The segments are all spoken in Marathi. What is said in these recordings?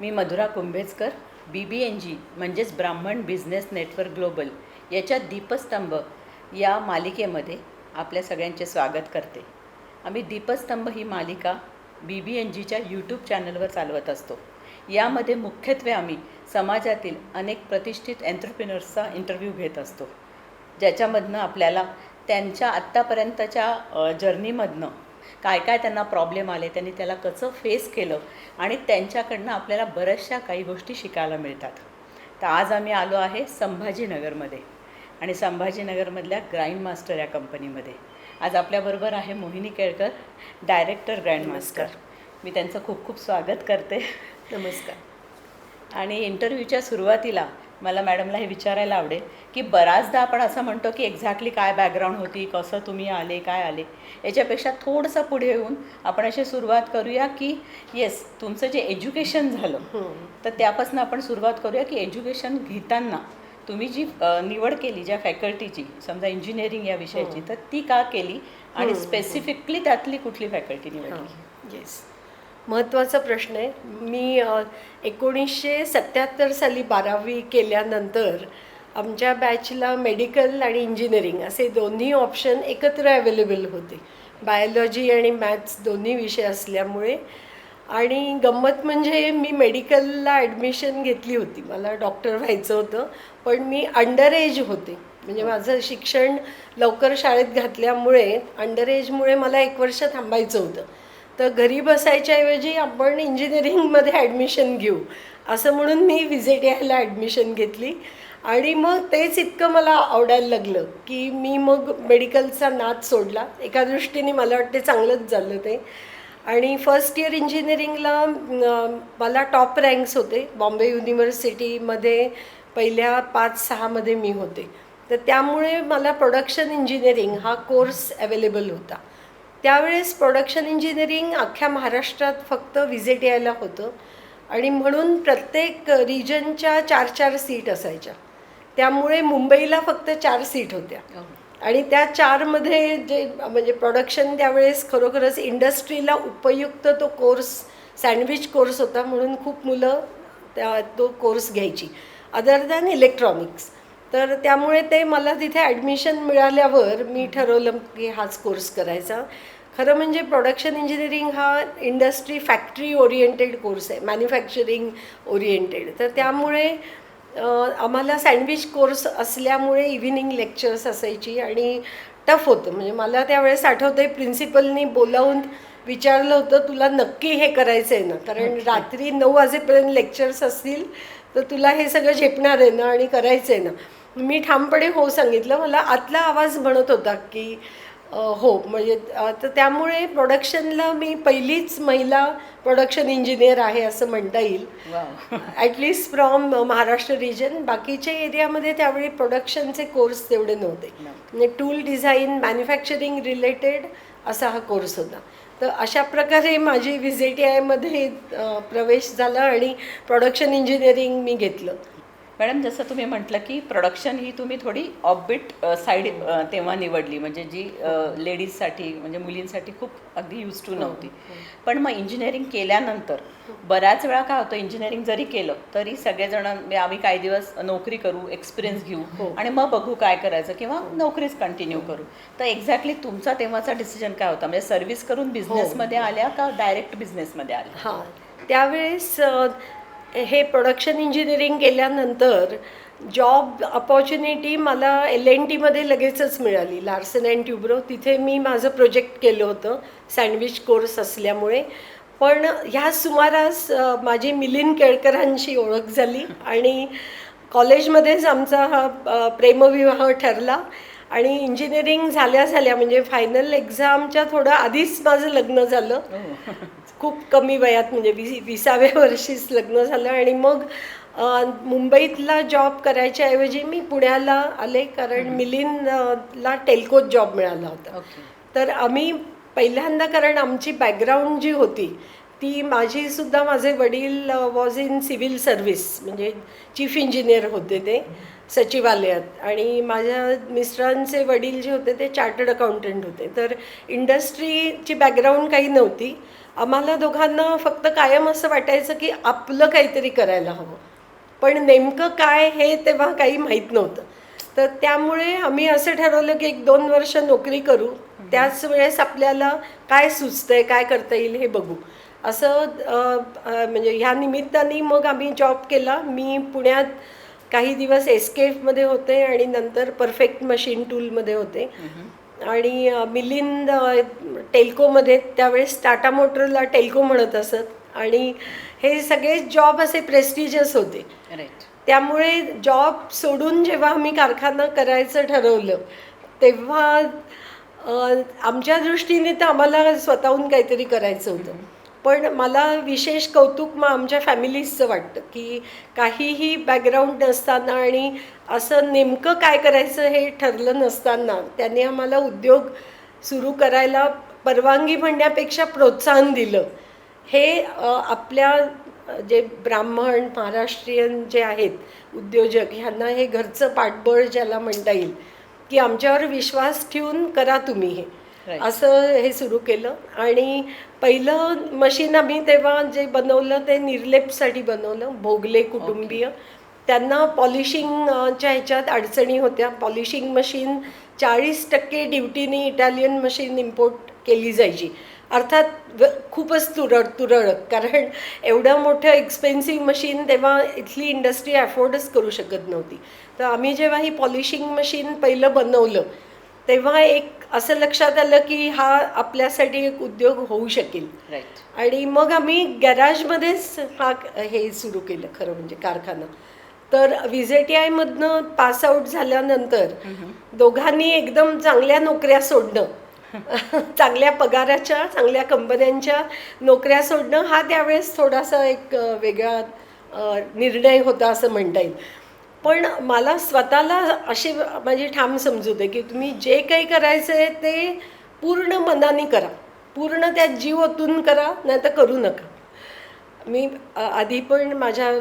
मी मधुरा कुंभेजकर BBNG म्हणजेच ब्राह्मण बिझनेस नेटवर्क ग्लोबल याच्या दीपस्तंभ या मालिकेमध्ये आपल्या सगळ्यांचे स्वागत करते. आम्ही दीपस्तंभ ही मालिका BBNGच्या यूट्यूब चॅनलवर चालवत असतो. यामध्ये मुख्यत्वे आम्ही समाजातील अनेक प्रतिष्ठित एंटरप्रिनर्सचा इंटरव्ह्यू घेत असतो, ज्याच्यामधनं आपल्याला त्यांच्या आत्तापर्यंतच्या जर्नीमधनं काय काय त्यांना प्रॉब्लेम आले, त्यांनी त्याला कसं फेस केलं आणि त्यांच्याकडनं आपल्याला बऱ्याचशा काही गोष्टी शिकायला मिळतात. तर आज आम्ही आलो आहे संभाजीनगरमध्ये आणि संभाजीनगरमधल्या ग्रँड मास्टर या कंपनीमध्ये. आज आपल्याबरोबर आहे मोहिनी केळकर, डायरेक्टर ग्रँड मास्टर. मी त्यांचं खूप खूप स्वागत करते. नमस्कार. आणि इंटरव्ह्यूच्या सुरुवातीला मला मॅडमला हे विचारायला आवडेल की बऱ्याचदा आपण असं म्हणतो की एक्झॅक्टली काय बॅकग्राऊंड होती, कसं तुम्ही आले, काय आले, याच्यापेक्षा थोडंसं पुढे येऊन आपण अशी सुरुवात करूया की येस, तुमचं जे एज्युकेशन झालं तर त्यापासून आपण सुरुवात करूया की एज्युकेशन घेताना तुम्ही जी निवड केली ज्या फॅकल्टीची, समजा इंजिनिअरिंग या विषयाची, तर ती का केली आणि स्पेसिफिकली त्यातली कुठली फॅकल्टी निवडली? येस, महत्त्वाचा प्रश्न आहे. मी 1977 साली 12वी केल्यानंतर आमच्या बॅचला मेडिकल आणि इंजिनिअरिंग असे दोन्ही ऑप्शन एकत्र अवेलेबल होते. बायोलॉजी आणि मॅथ्स दोन्ही विषय असल्यामुळे. आणि गंमत म्हणजे मी मेडिकलला ॲडमिशन घेतली होती, मला डॉक्टर व्हायचं होतं, पण मी अंडर एज होते. म्हणजे माझं शिक्षण लवकर शाळेत घातल्यामुळे अंडर एजमुळे मला 1 वर्ष थांबायचं होतं. तर घरी बसायच्याऐवजी आपण इंजिनिअरिंगमध्ये ॲडमिशन घेऊ असं म्हणून मी VZTIला ॲडमिशन घेतली. आणि मग तेच इतकं मला आवडायला लागलं की मी मग मेडिकलचा नाद सोडला. एका दृष्टीने मला वाटते चांगलंच झालं ते. आणि फर्स्ट इयर इंजिनिअरिंगला मला टॉप रँक्स होते. बॉम्बे युनिव्हर्सिटीमध्ये पहिल्या 5-6मध्ये मी होते. तर त्यामुळे मला प्रोडक्शन इंजिनिअरिंग हा कोर्स अवेलेबल होता. त्यावेळेस प्रोडक्शन इंजिनिअरिंग अख्ख्या महाराष्ट्रात फक्त VZTIला होतं आणि म्हणून प्रत्येक रिजनच्या 4-4 सीट असायच्या. त्यामुळे मुंबईला फक्त 4 सीट होत्या. आणि त्या 4मध्ये जे म्हणजे प्रोडक्शन त्यावेळेस खरोखरच इंडस्ट्रीला उपयुक्त तो कोर्स सँडविच कोर्स होता, म्हणून खूप मुलं तो कोर्स घ्यायची अदर दॅन इलेक्ट्रॉनिक्स. तर त्यामुळे ते मला तिथे ॲडमिशन मिळाल्यावर मी ठरवलं की हाच कोर्स करायचा. खरं म्हणजे प्रोडक्शन इंजिनिअरिंग हा इंडस्ट्री फॅक्टरी ओरिएंटेड कोर्स आहे, मॅन्युफॅक्चरिंग ओरिएंटेड. तर त्यामुळे आम्हाला सँडविच कोर्स असल्यामुळे इव्हिनिंग लेक्चर्स असायची आणि टफ होतं. म्हणजे मला त्यावेळेस आठवतं आहे प्रिन्सिपलनी बोलावून विचारलं होतं, तुला नक्की हे करायचं आहे ना, कारण रात्री 9 वाजेपर्यंत लेक्चर्स असतील तर तुला हे सगळं झेपणार आहे ना आणि करायचं आहे ना. मी ठामपणे हो सांगितलं. मला आतला आवाज म्हणत होता की हो, म्हणजे तर त्यामुळे प्रोडक्शनला मी पहिलीच महिला प्रोडक्शन इंजिनियर आहे असं म्हणता येईल, ॲटलिस्ट फ्रॉम महाराष्ट्र रिजन. बाकीच्या एरियामध्ये त्यावेळी प्रोडक्शनचे कोर्स तेवढे नव्हते. म्हणजे टूल डिझाईन, मॅन्युफॅक्चरिंग रिलेटेड असा हा कोर्स होता. तर अशा प्रकारे माझी VZTIमध्ये प्रवेश झाला आणि प्रोडक्शन इंजिनिअरिंग मी घेतलं. मॅडम, जसं तुम्ही म्हटलं की प्रोडक्शन ही तुम्ही थोडी ऑफबिट साईड तेव्हा निवडली, म्हणजे जी लेडीजसाठी म्हणजे मुलींसाठी खूप अगदी यूज टू नव्हती. पण मग इंजिनिअरिंग केल्यानंतर बऱ्याच वेळा काय होतं, इंजिनिअरिंग जरी केलं तरी सगळेजण आम्ही काही दिवस नोकरी करू, एक्सपिरियन्स घेऊ आणि मग बघू काय करायचं, किंवा नोकरीच कंटिन्यू करू. तर एक्झॅक्टली तुमचा तेव्हाचा डिसिजन काय होता? म्हणजे सर्व्हिस करून बिझनेसमध्ये आल्या का डायरेक्ट बिझनेसमध्ये आल्या? हां, त्यावेळेस हे प्रोडक्शन इंजिनिअरिंग केल्यानंतर जॉब अपॉर्च्युनिटी मला LNTमध्ये लगेचच मिळाली, लार्सन अँड ट्युब्रो. तिथे मी माझं प्रोजेक्ट केलं होतं सँडविच कोर्स असल्यामुळे. पण ह्या सुमारास माझी मिलिंद केळकरांशी ओळख झाली आणि कॉलेजमध्येच आमचा हा प्रेमविवाह ठरला. आणि इंजिनिअरिंग झाल्या म्हणजे फायनल एक्झामच्या थोडं आधीच माझं लग्न झालं. खूप कमी वयात, म्हणजे 20व्या वर्षीच लग्न झालं. आणि मग मुंबईतला जॉब करायच्याऐवजी मी पुण्याला आले, कारण मिलिंदला टेल्कोत जॉब मिळाला होता. तर आम्ही पहिल्यांदा, कारण आमची बॅकग्राऊंड जी होती ती माझे वडील वॉज इन सिव्हिल सर्व्हिस, म्हणजे चीफ इंजिनियर होते ते. सचिवालयात, आणि माझ्या मिस्टरांचे वडील जे होते ते चार्टर्ड अकाउंटंट होते. तर इंडस्ट्रीची बॅकग्राऊंड काही नव्हती. आम्हाला दोघांना फक्त कायम असं वाटायचं की आपलं काहीतरी करायला हवं, पण नेमकं काय हे तेव्हा काही माहीत नव्हतं. तर त्यामुळे आम्ही असं ठरवलं की 1-2 वर्ष नोकरी करू, त्याच वेळेस आपल्याला काय सुचतंय, काय करता येईल हे बघू. असं म्हणजे ह्या निमित्ताने मग आम्ही जॉब केला. मी पुण्यात काही दिवस एस्केफमध्ये होते आणि नंतर परफेक्ट मशीन टूलमध्ये होते, आणि मिलिंद टेल्कोमध्ये, त्यावेळेस टाटा मोटरला टेल्को म्हणत असत, आणि हे सगळे जॉब असे प्रेस्टिजियस होते. राईट. त्यामुळे जॉब सोडून जेव्हा आम्ही कारखाना करायचं ठरवलं तेव्हा आमच्या दृष्टीने तर आम्हाला स्वतःहून काहीतरी करायचं होतं. पण मला विशेष कौतुक मग आमच्या फॅमिलीजचं वाटतं की काहीही बॅकग्राऊंड नसताना आणि असं नेमकं काय करायचं हे ठरलं नसताना त्यांनी आम्हाला उद्योग सुरू करायला परवानगी म्हणण्यापेक्षा प्रोत्साहन दिलं. हे आपल्या जे ब्राह्मण महाराष्ट्रीयन जे आहेत उद्योजक, ह्यांना हे घरचं पाठबळ ज्याला म्हणता येईल, की आमच्यावर विश्वास ठेवून करा तुम्ही हे, असं हे सुरू केलं. आणि पहिलं मशीन आम्ही तेव्हा जे बनवलं ते निर्लेपसाठी बनवलं. भोगले कुटुंबीय, त्यांना पॉलिशिंगच्या ह्याच्यात अडचणी होत्या. पॉलिशिंग मशीन 40% ड्युटीनी इटालियन मशीन इम्पोर्ट केली जायची, अर्थात खूपच तुरळक, कारण एवढं मोठं एक्सपेन्सिव्ह मशीन तेव्हा इथली इंडस्ट्री अफोर्डच करू शकत नव्हती. तर आम्ही जेव्हा ही पॉलिशिंग मशीन पहिलं बनवलं तेव्हा एक असं लक्षात आलं की हा आपल्यासाठी एक उद्योग होऊ शकेल. राईट. आणि मग आम्ही गॅराजमध्येच हे सुरू केलं खरं म्हणजे कारखाना. तर VJTIमधनं पास आऊट झाल्यानंतर दोघांनी एकदम चांगल्या नोकऱ्या सोडणं, चांगल्या पगाराच्या चांगल्या कंपन्यांच्या नोकऱ्या सोडणं हा त्यावेळेस थोडासा एक वेगळा निर्णय होता असं म्हणता येईल. पण मला स्वतःला अशी माझी ठाम समजूत आहे की तुम्ही जे काही करायचं आहे ते पूर्ण मनाने करा, पूर्ण त्यात जीव ओतून करा, नाही तर करू नका. मी आधी पण माझ्या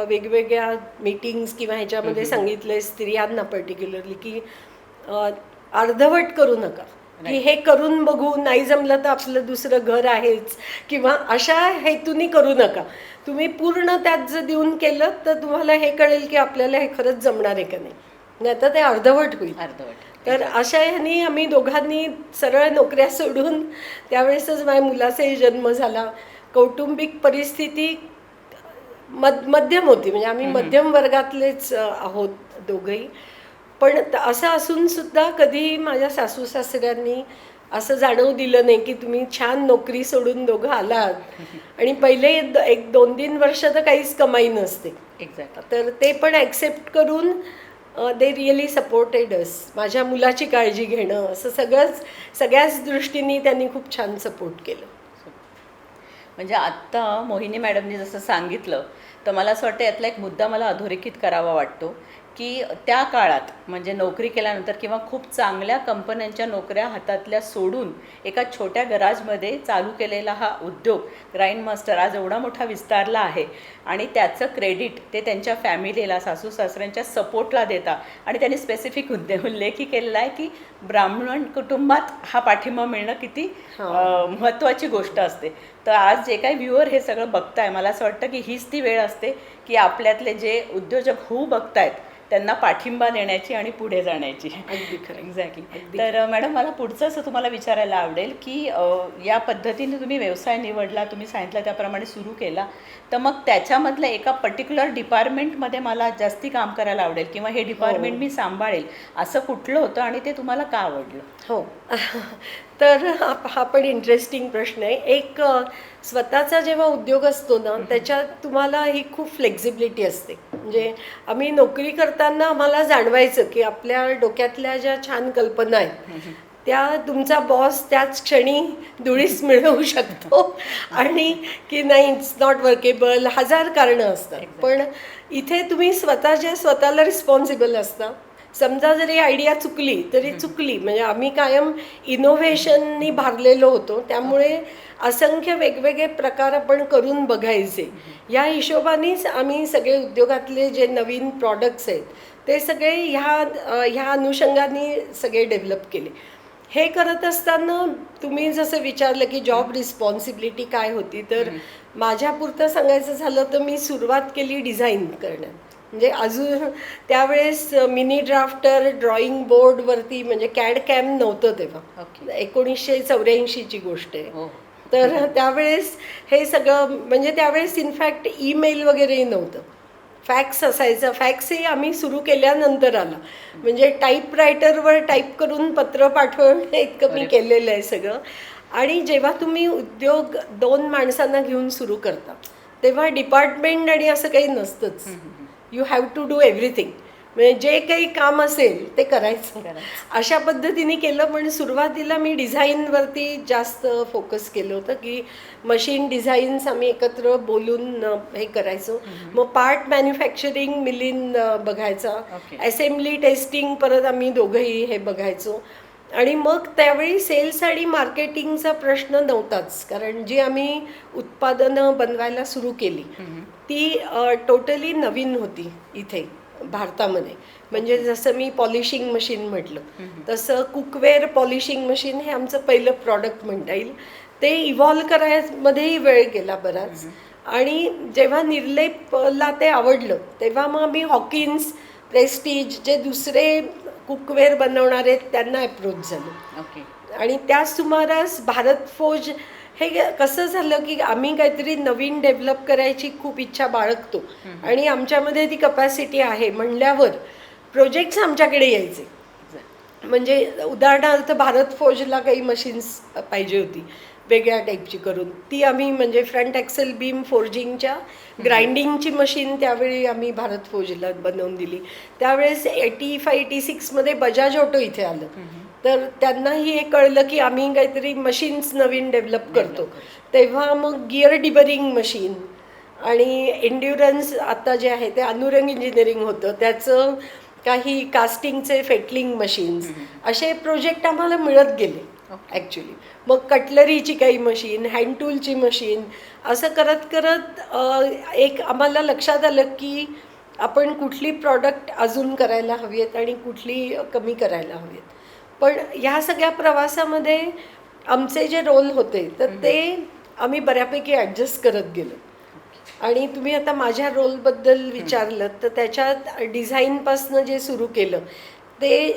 वेगवेगळ्या मीटिंग्स किंवा ह्याच्यामध्ये सांगितलं आहे स्त्रियांना पर्टिक्युलरली की अर्धवट करू नका, की हे करून बघू, नाही जमलं तर आपलं दुसरं घर आहेच, किंवा अशा हेतूनी करू नका. तुम्ही पूर्ण त्यात जर देऊन केलं तर तुम्हाला हे कळेल की आपल्याला हे खरंच जमणार आहे का नाही, नाही तर ते अर्धवट होईल. तर अशा ह्यानी आम्ही दोघांनी सरळ नोकऱ्या सोडून, त्यावेळेसच माझ्या मुलाचाही जन्म झाला. कौटुंबिक परिस्थिती मध्यम होती, म्हणजे आम्ही मध्यम वर्गातलेच आहोत दोघंही. पण असं असून सुद्धा कधी माझ्या सासू सासऱ्यांनी असं जाणवू दिलं नाही की तुम्ही छान नोकरी सोडून दोघं आलात आणि पहिले 1-2-3 वर्ष तर काहीच कमाई नसते. एक्झॅक्ट. तर ते पण ॲक्सेप्ट करून दे रिअली सपोर्टेड अस. माझ्या मुलाची काळजी घेणं, असं सगळ्याच दृष्टीने त्यांनी खूप छान सपोर्ट केलं. म्हणजे आत्ता मोहिनी मॅडमनी जसं सांगितलं तर मला असं वाटतं यातला एक मुद्दा मला अधोरेखित करावा वाटतो की त्या काळात म्हणजे नोकरी केल्यानंतर किंवा खूप चांगल्या कंपन्यांच्या नोकऱ्या हातातल्या सोडून एका छोट्या गराजमध्ये चालू केलेला हा उद्योग ग्राइंड मास्टर आज एवढा मोठा विस्तारला आहे आणि त्याचं क्रेडिट ते त्यांच्या फॅमिलीला, सासू सासऱ्यांच्या सपोर्टला देता. आणि त्यांनी स्पेसिफिक उल्लेखही केलेला आहे की ब्राह्मण कुटुंबात हा पाठिंबा मिळणं किती महत्त्वाची गोष्ट असते. तर आज जे काही व्ह्युअर हे सगळं बघताय, मला असं वाटतं की हीच ती वेळ असते की आपल्यातले जे उद्योजक होऊ बघतायत त्यांना पाठिंबा देण्याची आणि पुढे जाण्याची. अगदी खरं. एक्झॅक्टली. तर मॅडम मला पुढचं असं तुम्हाला विचारायला आवडेल की या पद्धतीने तुम्ही व्यवसाय निवडला, तुम्ही सांगितलं त्याप्रमाणे सुरू केला, तर मग त्याच्यामधलं एका पर्टिक्युलर डिपार्टमेंटमध्ये मला जास्ती काम करायला आवडेल किंवा हे डिपार्टमेंट मी सांभाळेल असं कुठलं होतं आणि ते तुम्हाला का आवडलं? हो. तर हा पण इंटरेस्टिंग प्रश्न आहे. एक स्वतःचा जेव्हा उद्योग असतो ना त्याच्यात तुम्हाला ही खूप फ्लेक्झिबिलिटी असते. म्हणजे आम्ही नोकरी करताना आम्हाला जाणवायचं की आपल्या डोक्यातल्या ज्या छान कल्पना आहेत त्या तुमचा बॉस त्याच क्षणी धुळीस मिळवू शकतो आणि की नाही इट्स नॉट वर्केबल, हजार कारणं असतात. पण इथे तुम्ही स्वतःला रिस्पॉन्सिबल असता. समजा जरी आयडिया चुकली तरी चुकली, म्हणजे आम्ही कायम इनोव्हेशननी भारलेलो होतो, त्यामुळे असंख्य वेगवेगळे प्रकार आपण करून बघायचे. या हिशोबानेच आम्ही सगळे उद्योगातले जे नवीन प्रॉडक्ट्स आहेत ते सगळे ह्या अनुषंगाने सगळे डेव्हलप केले. हे करत असताना तुम्ही जसं विचारलं की जॉब रिस्पॉन्सिबिलिटी काय होती, तर माझ्यापुरतं सांगायचं झालं तर मी सुरुवात केली डिझाईन करण्यात. म्हणजे अजून त्यावेळेस मिनी ड्राफ्टर, ड्रॉइंग बोर्डवरती, म्हणजे कॅड कॅम नव्हतं तेव्हा. ओके. 1984ची गोष्ट आहे. हो. तर त्यावेळेस हे सगळं, म्हणजे त्यावेळेस इनफॅक्ट ईमेल वगैरेही नव्हतं, फॅक्स असायचा. फॅक्सही आम्ही सुरू केल्यानंतर आला. म्हणजे टाईपरायटरवर टाईप करून पत्र पाठवणं इतकं मी केलेलं आहे सगळं. आणि जेव्हा तुम्ही उद्योग 2 माणसांना घेऊन सुरू करता तेव्हा डिपार्टमेंट आणि असं काही नसतंच. You have to do everything. म्हणजे जे काही काम असेल ते करायचं, अशा पद्धतीने केलं. पण सुरुवातीला मी डिझाईनवरती जास्त फोकस केलं होतं, की मशीन डिझाईन्स आम्ही एकत्र बोलून हे करायचो. मग पार्ट मॅन्युफॅक्चरिंग मिलिन बघायचा, असेंब्ली टेस्टिंग परत आम्ही दोघंही हे बघायचो. आणि मग त्यावेळी सेल्स आणि मार्केटिंगचा प्रश्न नव्हताच, कारण जी आम्ही उत्पादनं बनवायला सुरू केली ती टोटली नवीन होती इथे भारतामध्ये. म्हणजे जसं मी पॉलिशिंग मशीन म्हटलं तसं कुकवेअर पॉलिशिंग मशीन हे आमचं पहिलं प्रॉडक्ट म्हणता येईल. ते इव्हॉल्व करायमध्येही वेळ गेला बराच. आणि जेव्हा निर्लेपला ते आवडलं तेव्हा मग आम्ही हॉकिन्स, प्रेस्टीज, जे दुसरे कुकवेअर बनवणारे त्यांना अप्रोच झालो. आणि त्या सुमारास भारत फोज हे कसं झालं की आम्ही काहीतरी नवीन डेव्हलप करायची खूप इच्छा बाळगतो आणि आमच्यामध्ये ती कपॅसिटी आहे म्हणल्यावर प्रोजेक्ट्स आमच्याकडे यायचे. म्हणजे उदाहरणार्थ भारत फोजला काही मशीन्स पाहिजे होती वेगळ्या टाईपची करून, ती आम्ही म्हणजे फ्रंट ॲक्सेल बीम फोर्जिंगच्या ग्राइंडिंगची मशीन त्यावेळी आम्ही भारत फोजला बनवून दिली. त्यावेळेस 85-86मध्ये बजाज ऑटो इथे आलं. तर त्यांनाही हे कळलं की आम्ही काहीतरी मशीन्स नवीन डेव्हलप करतो. तेव्हा मग गिअर डिबरिंग मशीन आणि एन्ड्युरन्स आता जे आहे ते अनुरंग इंजिनिअरिंग होतं, त्याचं काही कास्टिंगचे फेटलिंग मशीन्स, असे प्रोजेक्ट आम्हाला मिळत गेले ॲक्च्युली. मग कटलरीची काही मशीन, हँड टूलची मशीन, असं करत करत एक आम्हाला लक्षात आलं की आपण कुठली प्रॉडक्ट अजून करायला हवी आहेत आणि कुठली कमी करायला हवी आहेत. पण ह्या सगळ्या प्रवासामध्ये आमचे जे रोल होते तर ते आम्ही बऱ्यापैकी ॲडजस्ट करत गेलो. आणि तुम्ही आता माझ्या रोलबद्दल विचारलं तर त्याच्यात डिझाईनपासनं जे सुरू केलं ते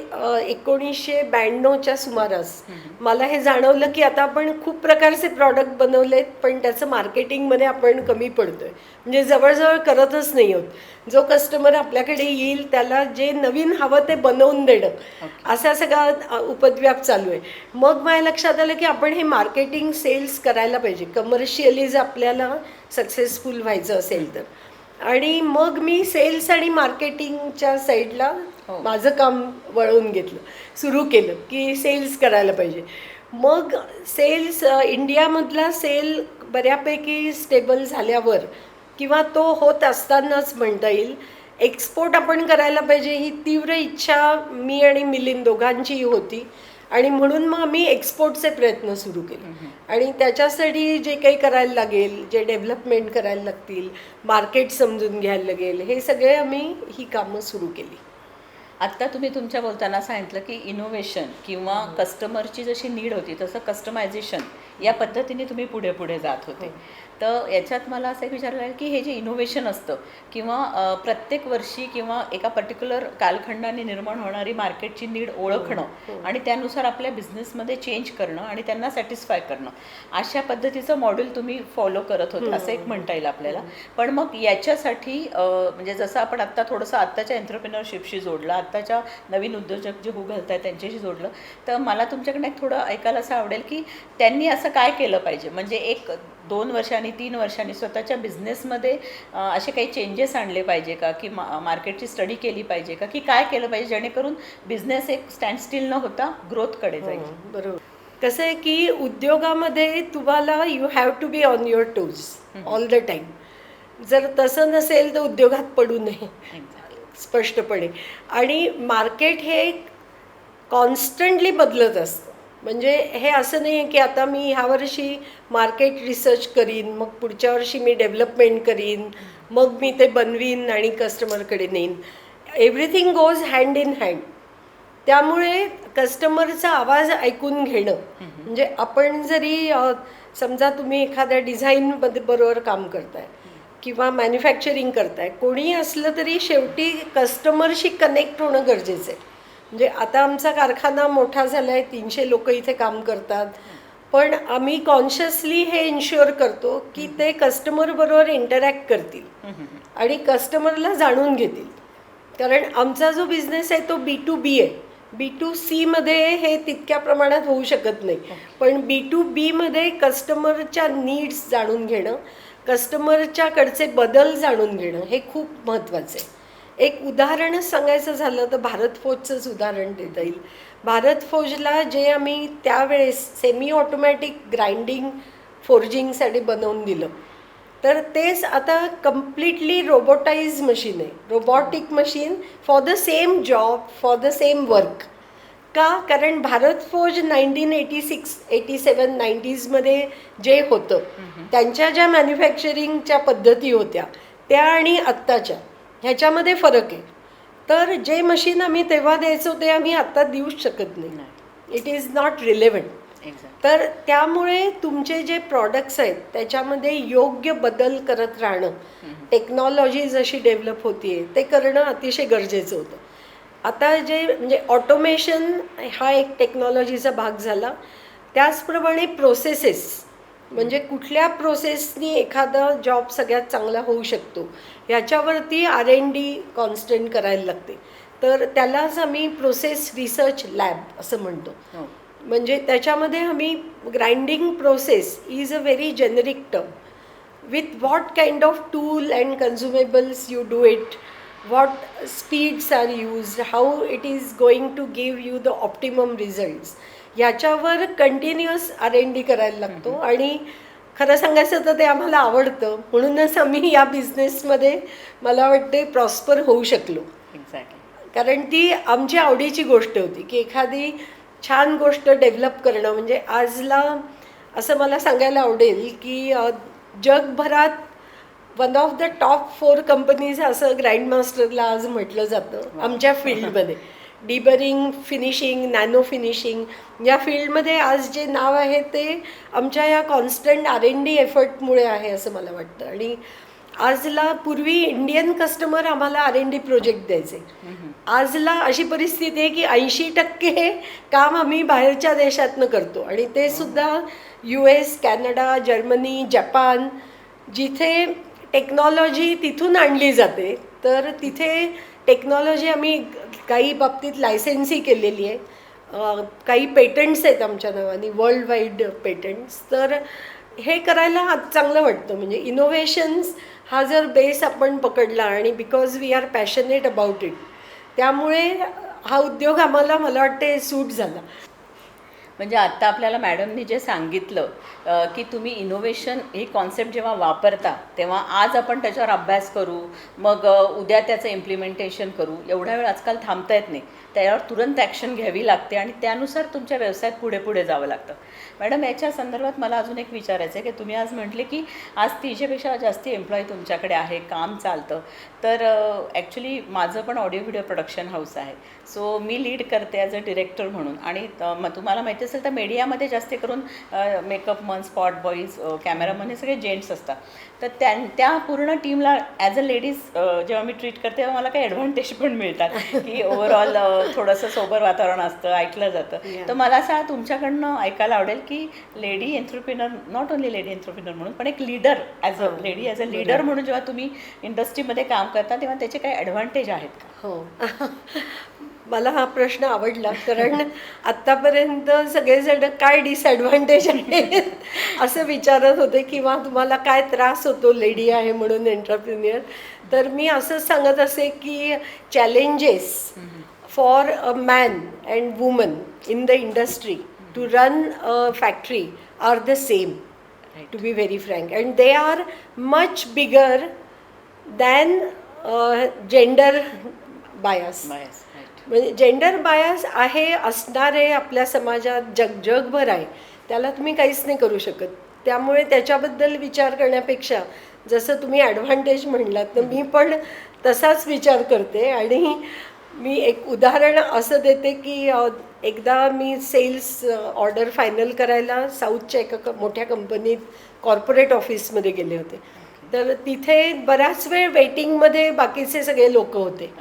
1992च्या सुमारास मला हे जाणवलं की आता आपण खूप प्रकारचे प्रॉडक्ट बनवलेत पण त्याचं मार्केटिंगमध्ये आपण कमी पडतोय. म्हणजे जवळजवळ करतच नाही आहोत. जो कस्टमर आपल्याकडे येईल त्याला जे नवीन हवं ते बनवून देणं, असा सगळा उपद्व्याप चालू आहे. मग माझ्या लक्षात आलं की आपण हे मार्केटिंग सेल्स करायला पाहिजे कमर्शियली जर आपल्याला सक्सेसफुल व्हायचं असेल तर. आणि मग मी सेल्स आणि मार्केटिंगच्या साईडला माझं काम वळवून घेतलं, सुरू केलं की सेल्स करायला पाहिजे. मग सेल्स इंडियामधला सेल बऱ्यापैकी स्टेबल झाल्यावर किंवा तो होत असतानाच म्हणता येईल, एक्सपोर्ट आपण करायला पाहिजे ही तीव्र इच्छा मी आणि मिलिंद दोघांचीही होती. आणि म्हणून मग आम्ही एक्सपोर्टचे प्रयत्न सुरू केले. आणि त्याच्यासाठी जे काही करायला लागेल, जे डेव्हलपमेंट करायला लागतील, मार्केट समजून घ्यायला लागेल, हे सगळे आम्ही ही कामं सुरू केली. आत्ता तुम्ही तुमच्या बोलताना सांगितलं की इनोव्हेशन किंवा कस्टमरची जशी नीड होती तसं कस्टमायझेशन या पद्धतीने तुम्ही पुढे पुढे जात होते. तर याच्यात मला असं एक विचारलं आहे की हे जे इनोव्हेशन असतं किंवा प्रत्येक वर्षी किंवा एका पर्टिक्युलर कालखंडाने निर्माण होणारी मार्केटची नीड ओळखणं आणि त्यानुसार आपल्या बिझनेसमध्ये चेंज करणं आणि त्यांना सॅटिस्फाय करणं, अशा पद्धतीचं मॉड्यूल तुम्ही फॉलो करत होते असं एक म्हणता येईल आपल्याला. पण मग याच्यासाठी म्हणजे जसं आपण आत्ता थोडंसं आत्ताच्या एंटरप्रिनरशिपशी जोडलं, आत्ताच्या नवीन उद्योजक जे घालत आहेत त्यांच्याशी जोडलं, तर मला तुमच्याकडनं एक थोडं ऐकायला असं आवडेल की त्यांनी असं काय केलं पाहिजे. म्हणजे 1-2 वर्षांनी 3 वर्षांनी स्वतःच्या बिझनेसमध्ये असे काही चेंजेस आणले पाहिजे का, की मार्केटची स्टडी केली पाहिजे का, की काय केलं पाहिजे जेणेकरून बिझनेस एक स्टँडस्टिल न होता ग्रोथकडे जाईल. बरोबर. कसं आहे की उद्योगामध्ये तुम्हाला you have to be on your toes all the time. जर तसं नसेल तर उद्योगात पडू नये स्पष्टपणे. आणि मार्केट हे कॉन्स्टंटली बदलत असतं. म्हणजे हे असं नाही आहे की आता मी ह्या वर्षी मार्केट रिसर्च करीन, मग पुढच्या वर्षी मी डेव्हलपमेंट करीन, मग मी ते बनवीन आणि कस्टमरकडे नेईन. Everything goes hand in hand. त्यामुळे कस्टमरचा आवाज ऐकून घेणं, म्हणजे आपण जरी समजा तुम्ही एखाद्या डिझाईनमध्ये बरोबर काम करताय किंवा मॅन्युफॅक्चरिंग करताय, कोणी असलं तरी शेवटी कस्टमरशी कनेक्ट होणं गरजेचं आहे. म्हणजे आता आमचा कारखाना मोठा झाला आहे, 300 लोक इथे काम करतात, पण आम्ही कॉन्शियसली हे इन्श्युअर करतो की ते कस्टमरबरोबर इंटरॅक्ट करतील आणि कस्टमरला जाणून घेतील. कारण आमचा जो बिझनेस आहे तो B2B आहे. B2C हे तितक्या प्रमाणात होऊ शकत नाही, पण B2B कस्टमरच्या नीड्स जाणून घेणं, कस्टमरच्याकडचे बदल जाणून घेणं हे खूप महत्त्वाचं आहे. एक उदाहरणच सांगायचं झालं तर भारत फोर्जचंच उदाहरण देता येईल. भारत फोर्जला जे आम्ही त्यावेळेस सेमी ऑटोमॅटिक ग्राइंडिंग फोर्जिंगसाठी बनवून दिलं, तर तेच आता कम्प्लिटली रोबोटाइज मशीन आहे, robotic machine for the same job, for the same work. का? कारण भारत फोर्ज 1986, 87, 90s जे होतं, त्यांच्या ज्या मॅन्युफॅक्चरिंगच्या पद्धती होत्या त्या आणि आत्ताच्या ह्याच्यामध्ये फरक आहे. तर जे मशीन आम्ही तेव्हा द्यायचो ते आम्ही आत्ता देऊच शकत नाही. It is not relevant. तर त्यामुळे तुमचे जे प्रॉडक्ट्स आहेत त्याच्यामध्ये योग्य बदल करत राहणं, टेक्नॉलॉजी जशी डेव्हलप होतीये ते करणं अतिशय गरजेचं होतं. आता जे म्हणजे ऑटोमेशन हा एक टेक्नॉलॉजीचा भाग झाला, त्याचप्रमाणे प्रोसेसेस, म्हणजे कुठल्या प्रोसेसनी एखादा जॉब सगळ्यात चांगला होऊ शकतो याच्यावरती R&D कॉन्स्टंट करायला लागते. तर त्यालाच आम्ही प्रोसेस रिसर्च लॅब असं म्हणतो. म्हणजे त्याच्यामध्ये आम्ही grinding process is a very generic term. With what kind of tool and consumables you do it, what speeds are used, how it is going to give you the optimum results, याच्यावर कंटिन्युअस R&D करायला लागतो. आणि खरं सांगायचं तर ते आम्हाला आवडतं, म्हणूनच आम्ही या बिझनेसमध्ये मला वाटते प्रॉस्पर होऊ शकलो. कारण ती आमची आवडीची गोष्ट होती की एखादी छान गोष्ट डेव्हलप करणं. म्हणजे आजला असं मला सांगायला आवडेल की जगभरात one of the top 4 companies असं ग्रँडमास्टरला आज म्हटलं जातं आमच्या फील्डमध्ये. डिबरिंग, फिनिशिंग, नॅनो फिनिशिंग या फील्डमध्ये आज जे नाव आहे ते आमच्या या कॉन्स्टंट R&D एफर्टमुळे आहे असं मला वाटतं. आणि आजला पूर्वी इंडियन कस्टमर आम्हाला R&D प्रोजेक्ट द्यायचे, आजला अशी परिस्थिती आहे की 80% काम आम्ही बाहेरच्या देशातनं करतो. आणि ते सुद्धा US, कॅनडा, जर्मनी, जपान, जिथे टेक्नॉलॉजी तिथून आणली जाते. तर तिथे टेक्नॉलॉजी आम्ही काही बाबतीत लायसन्सही केलेली आहे, काही पेटंट्स आहेत आमच्या नावाने, वर्ल्ड वाईड पेटंट्स. तर हे करायला चांगलं वाटतं. म्हणजे इनोव्हेशन्स हा जर बेस आपण पकडला आणि because we are passionate about it, त्यामुळे हा उद्योग आम्हाला मला वाटते सूट झाला. म्हणजे आत्ता आपल्याला मॅडमनी जे सांगितलं की तुम्ही इनोव्हेशन ही कॉन्सेप्ट जेव्हा वापरता तेव्हा आज आपण त्याच्यावर अभ्यास करू, मग उद्या त्याचं इम्प्लिमेंटेशन करू, एवढा वेळ आजकाल थांबता येत नाही, त्यावर तुरंत ॲक्शन घ्यावी लागते आणि त्यानुसार तुमच्या व्यवसायात पुढे पुढे जावं लागतं. मॅडम, याच्या संदर्भात मला अजून एक विचारायचं आहे की तुम्ही आज म्हटले की आज 300पेक्षा जास्त एम्प्लॉई तुमच्याकडे आहे, काम चालतं. तर ॲक्च्युली माझं पण ऑडिओ व्हिडिओ प्रोडक्शन हाऊस आहे, सो मी लीड करते ॲज अ डिरेक्टर म्हणून. आणि तुम्हाला माहिती असेल तर मीडियामध्ये जास्त करून मेकअप मन, स्पॉट बॉईज, कॅमेरामन हे सगळे जेंट्स असतात. तर त्या पूर्ण टीमला ॲज अ लेडीज जेव्हा मी ट्रीट करते तेव्हा मला काही ॲडव्हान्टेज पण मिळतात की ओव्हरऑल थोडंसं सोबर वातावरण असतं, ऐकलं जातं. तर मला असं तुमच्याकडनं ऐकायला आवडेल की lady entrepreneur, not only lady entrepreneur म्हणून, पण एक leader as a lady, as a leader म्हणून जेव्हा तुम्ही इंडस्ट्रीमध्ये काम करता तेव्हा त्याचे काही ॲडव्हान्टेज आहेत का? हो, मला हा प्रश्न आवडला. कारण आत्तापर्यंत सगळेजण काय डिसॲडव्हान्टेज आहे असं विचारत होते किंवा तुम्हाला काय त्रास होतो लेडी आहे म्हणून एंटरप्रिन्युअर. तर मी असंच सांगत असे की challenges for a man and woman in the industry to run a factory are the same, to be very frank, and they are much bigger than gender bias. म्हणजे जेंडर बायस आहे, असणारे आपल्या समाजात जगभर आहे, त्याला तुम्ही काहीच नाही करू शकत. त्यामुळे त्याच्याबद्दल विचार करण्यापेक्षा जसं तुम्ही ॲडव्हान्टेज म्हणलात तर मी पण तसाच विचार करते. आणि मी एक उदाहरण असं देते की एकदा मी सेल्स ऑर्डर फायनल करायला साऊथच्या एका मोठ्या कंपनीत कॉर्पोरेट ऑफिसमध्ये गेले होते. तर तिथे बराच वेळ वेटिंगमध्ये बाकीचे सगळे लोक होते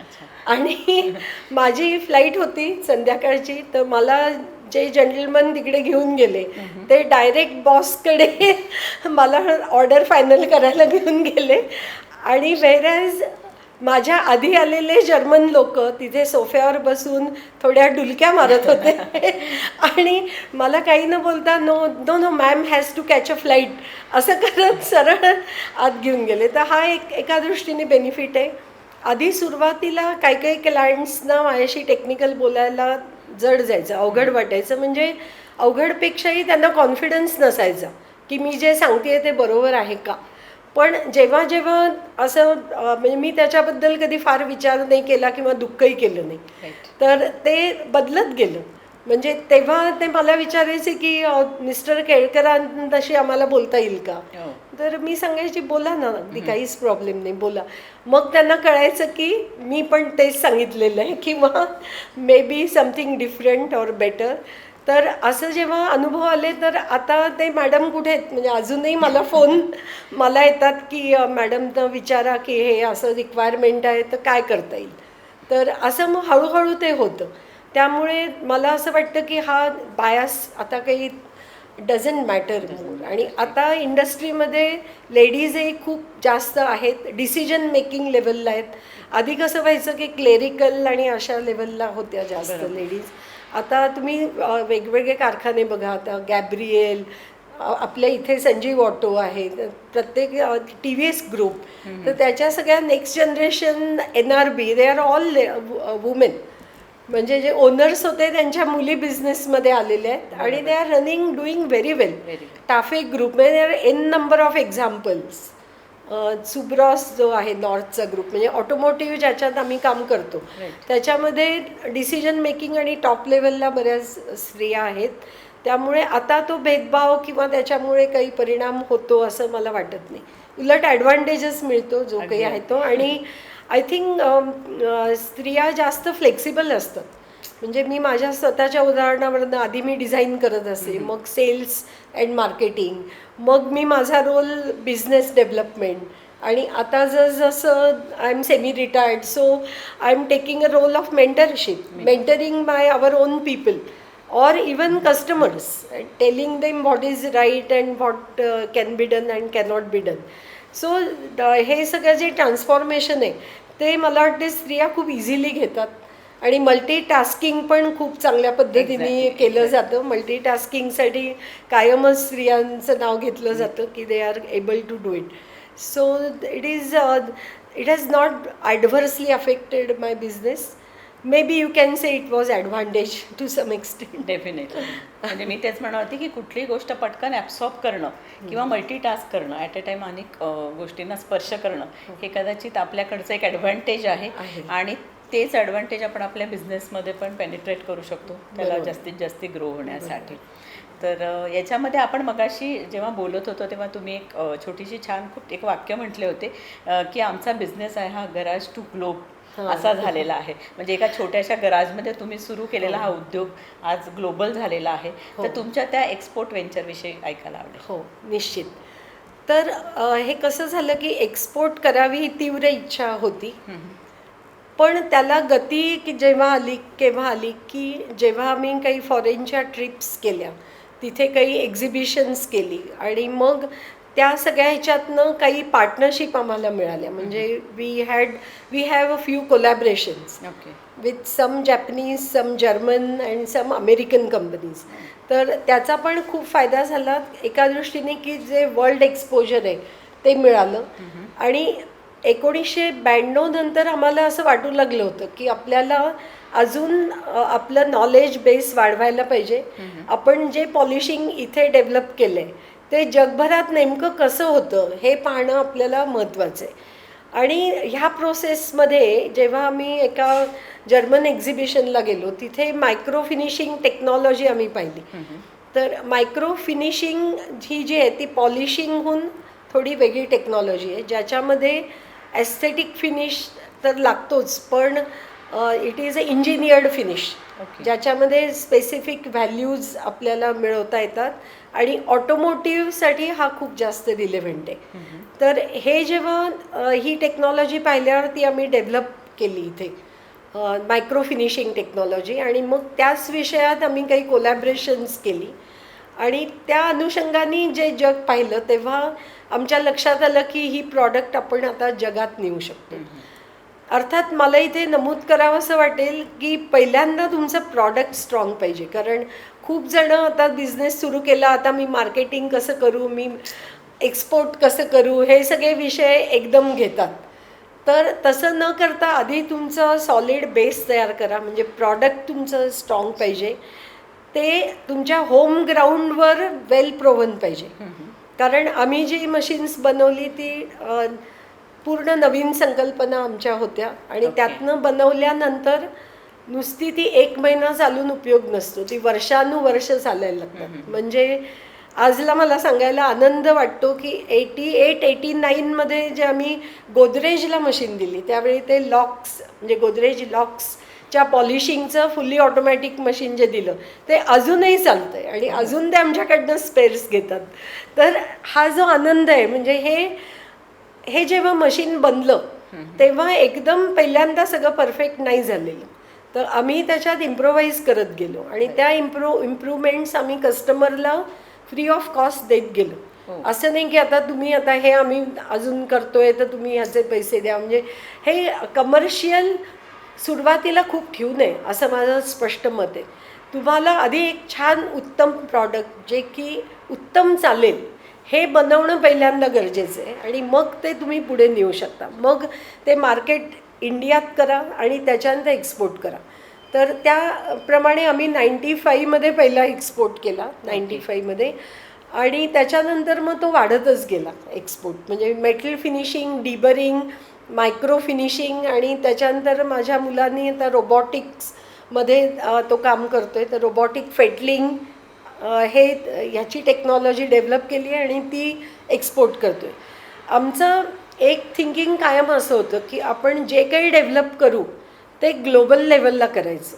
आणि माझी फ्लाईट होती संध्याकाळची. तर मला जे जंटलमन तिकडे घेऊन गेले ते डायरेक्ट बॉसकडे मला ऑर्डर फायनल करायला घेऊन गेले. आणि व्हेरॅज माझ्या आधी आलेले जर्मन लोक तिथे सोफ्यावर बसून थोड्या डुलक्या मारत होते आणि मला काही न बोलता no no no ma'am has to catch a flight असं करत सरळ आत घेऊन गेले. तर हा एका दृष्टीने बेनिफिट आहे. आधी सुरुवातीला काही काही क्लायंट्सना माझ्याशी टेक्निकल बोलायला जड जायचं, अवघड वाटायचं. म्हणजे अवघडपेक्षाही त्यांना कॉन्फिडन्स नसायचा की मी जे सांगते ते बरोबर आहे का. पण जेव्हा जेव्हा असं म्हणजे मी त्याच्याबद्दल कधी फार विचार नाही केला किंवा दुःखही केलं नाही, तर ते बदलत गेलं. म्हणजे तेव्हा ते मला विचारायचे की मिस्टर केळकरांशी आम्हाला बोलता येईल का. तर मी सांगायची बोला ना, अगदी काहीच प्रॉब्लेम नाही, बोला. मग त्यांना कळायचं की मी पण तेच सांगितलेलं आहे किंवा may be something different or better. तर असं जेव्हा अनुभव आले तर आता ते मॅडम कुठे आहेत म्हणजे अजूनही मला फोन मला येतात की मॅडम तर विचारा की हे असं रिक्वायरमेंट आहे तर काय करता येईल. तर असं मग हळूहळू ते होतं. त्यामुळे मला असं वाटतं की हा बायास आता काही डझंट मॅटर मोर. आणि आता इंडस्ट्रीमध्ये लेडीजही खूप जास्त आहेत, डिसिजन मेकिंग लेवलला आहेत. आधी कसं व्हायचं की क्लेरिकल आणि अशा लेवलला होत्या जास्त लेडीज. आता तुम्ही वेगवेगळे कारखाने बघा, आता गॅब्रिएल, आपल्या इथे संजीव ऑटो आहे, प्रत्येक टी व्ही एस ग्रुप, तर त्याच्या सगळ्या next generation NRB they are all women. म्हणजे जे ओनर्स होते त्यांच्या मुली बिझनेसमध्ये आलेल्या आहेत आणि they are running doing very well. TAFE group म्हणजे they are N number of examples. Subros जो आहे नॉर्थचा ग्रुप म्हणजे ऑटोमोटिव्ह ज्याच्यात आम्ही काम करतो त्याच्यामध्ये डिसिजन मेकिंग आणि टॉप लेवलला बऱ्याच स्त्रिया आहेत. त्यामुळे आता तो भेदभाव किंवा त्याच्यामुळे काही परिणाम होतो असं मला वाटत नाही. उलट ॲडव्हान्टेजेस मिळतो जो काही आहे तो. आणि आय थिंक स्त्रिया जास्त फ्लेक्सिबल असतात. म्हणजे मी माझ्या स्वतःच्या उदाहरणावरनं आधी मी डिझाईन करत असे, मग सेल्स अँड मार्केटिंग, मग मी माझा रोल बिझनेस डेव्हलपमेंट, आणि आता जसं I am semi retired so I am taking a role of mentorship, mentoring by our own people or even customers, telling them what is right and what can be done and cannot be done. So हे सगळं जे ट्रान्सफॉर्मेशन आहे ते मला वाटते स्त्रिया खूप इझिली घेतात. आणि मल्टीटास्किंग पण खूप चांगल्या पद्धतीने केलं जातं. मल्टीटास्किंगसाठी कायमच स्त्रियांचं नाव घेतलं जातं की they are able to do it. So it has not adversely affected my business. Maybe you can say it was advantage to some extent. Definitely. म्हणजे मी तेच म्हणत होती की कुठलीही गोष्ट पटकन ॲब्सॉर्ब करणं किंवा मल्टीटास्क करणं, ॲट अ टाईम अनेक गोष्टींना स्पर्श करणं हे कदाचित आपल्याकडचं एक ॲडव्हान्टेज आहे. आणि तेच ॲडव्हान्टेज आपण आपल्या बिझनेसमध्ये पण पेनिट्रेट करू शकतो त्याला जास्तीत जास्त ग्रो होण्यासाठी. तर याच्यामध्ये आपण मगाशी जेव्हा बोलत होतो तेव्हा तुम्ही एक छोटीशी छान खूप एक वाक्य म्हटले होते की आमचा बिझनेस आहे हा गराज टू ग्लोब असा झालेला आहे. म्हणजे एका छोट्याशा गराजमध्ये तुम्ही सुरू केलेला हा उद्योग आज ग्लोबल झालेला आहे. तर तुमच्या त्या एक्सपोर्ट व्हेंचरविषयी ऐकायला आवडेल. हो, निश्चित. तर हे कसं झालं की एक्सपोर्ट करावी ही तीव्र इच्छा होती. पण त्याला गती की जेव्हा आली केव्हा आली की जेव्हा आम्ही काही फॉरेनच्या ट्रिप्स केल्या, तिथे काही एक्झिबिशन्स केली आणि मग त्या सगळ्या ह्याच्यातनं काही पार्टनरशिप आम्हाला मिळाल्या. म्हणजे we have a few collaborations with some Japanese, some German and some American companies. तर त्याचा पण खूप फायदा झाला एका दृष्टीने की जे वर्ल्ड एक्सपोजर आहे ते मिळालं. आणि 1992 नंतर आम्हाला असं वाटू लागलं होतं की आपल्याला अजून आपलं नॉलेज बेस वाढवायला पाहिजे. आपण जे पॉलिशिंग इथे डेव्हलप केलं आहे ते जगभरात नेमकं कसं होतं हे पाहणं आपल्याला महत्त्वाचं आहे. आणि ह्या प्रोसेसमध्ये जेव्हा आम्ही एका जर्मन एक्झिबिशनला गेलो तिथे मायक्रो फिनिशिंग टेक्नॉलॉजी आम्ही पाहिली. तर मायक्रो फिनिशिंग ही जी आहे ती पॉलिशिंगहून थोडी वेगळी टेक्नॉलॉजी आहे, ज्याच्यामध्ये ॲस्थेटिक फिनिश तर लागतोच, पण it is a engineered finish, ज्याच्यामध्ये स्पेसिफिक व्हॅल्यूज आपल्याला मिळवता येतात आणि ऑटोमोटिव्हसाठी हा खूप जास्त रिलेव्हंट आहे. तर हे जेव्हा ही टेक्नॉलॉजी पाहिल्यावरती आम्ही डेव्हलप केली इथे मायक्रो फिनिशिंग टेक्नॉलॉजी, आणि मग त्याच विषयात आम्ही काही कोलॅबरेशन्स केली आणि त्या अनुषंगाने जे जग पाहिलं तेव्हा आमच्या लक्षात आलं की ही प्रॉडक्ट आपण आता जगात नेऊ शकतो. अर्थात मला इथे नमूद करावं असं वाटेल की पहिल्यांदा तुमचं प्रॉडक्ट स्ट्रॉंग पाहिजे, कारण खूप जणं आता बिझनेस सुरू केला, आता मी मार्केटिंग कसं करू, मी एक्सपोर्ट कसं करू, हे सगळे विषय एकदम घेतात. तर तसं न करता आधी तुमचं सॉलिड बेस तयार करा, म्हणजे प्रॉडक्ट तुमचं स्ट्रॉंग पाहिजे, ते तुमच्या होम ग्राउंडवर वेल प्रोव्हन पाहिजे. कारण आम्ही जी मशीन्स बनवली ती पूर्ण नवीन संकल्पना आमच्या होत्या आणि त्यातनं बनवल्यानंतर नुसती ती 1 महिना चालून उपयोग नसतो, ती वर्षानुवर्ष चालायला लागतात. म्हणजे आजला मला सांगायला आनंद वाटतो की 88-89मध्ये जे आम्ही गोदरेजला मशीन दिली त्यावेळी ते लॉक्स, म्हणजे गोदरेज लॉक्सच्या पॉलिशिंगचं फुल्ली ऑटोमॅटिक मशीन जे दिलं ते अजूनही चालतं आहे आणि अजून ते आमच्याकडनं स्पेअर्स घेतात. तर हा जो आनंद आहे, म्हणजे हे जेव्हा मशीन बनलं तेव्हा एकदम पहिल्यांदा सगळं परफेक्ट नाही झालेलं, तर आम्ही त्याच्यात इम्प्रोव्हाइज करत गेलो आणि त्या इम्प्रूव्हमेंट्स आम्ही कस्टमरला फ्री ऑफ कॉस्ट देत गेलो. असं नाही की आता तुम्ही आता हे आम्ही अजून करतोय तर तुम्ही ह्याचे पैसे द्या, म्हणजे हे कमर्शियल सुरुवातीला खूप ठेवू नये असं माझं स्पष्ट मत आहे. तुम्हाला आधी एक छान उत्तम प्रॉडक्ट जे की उत्तम चालेल हे बनवणं पहिल्यांदा गरजेचं आहे आणि मग ते तुम्ही पुढे नेऊ शकता. मग ते मार्केट इंडियात करा आणि त्याच्यानंतर एक्सपोर्ट करा. तर त्याप्रमाणे आम्ही 95मध्ये पहिला एक्सपोर्ट केला, 95मध्ये, आणि त्याच्यानंतर मग तो वाढतच गेला एक्सपोर्ट. म्हणजे metal finishing, deburring, micro finishing, आणि त्याच्यानंतर माझ्या मुलांनी आता रोबॉटिक्समध्ये तो काम करतो आहे, तर रोबॉटिक फेटलिंग ह्याची टेक्नॉलॉजी डेव्हलप केली आणि ती एक्सपोर्ट करतो आहे. आमचं एक थिंकिंग कायम असं होतं की आपण जे काही डेव्हलप करू ते ग्लोबल लेवलला करायचं.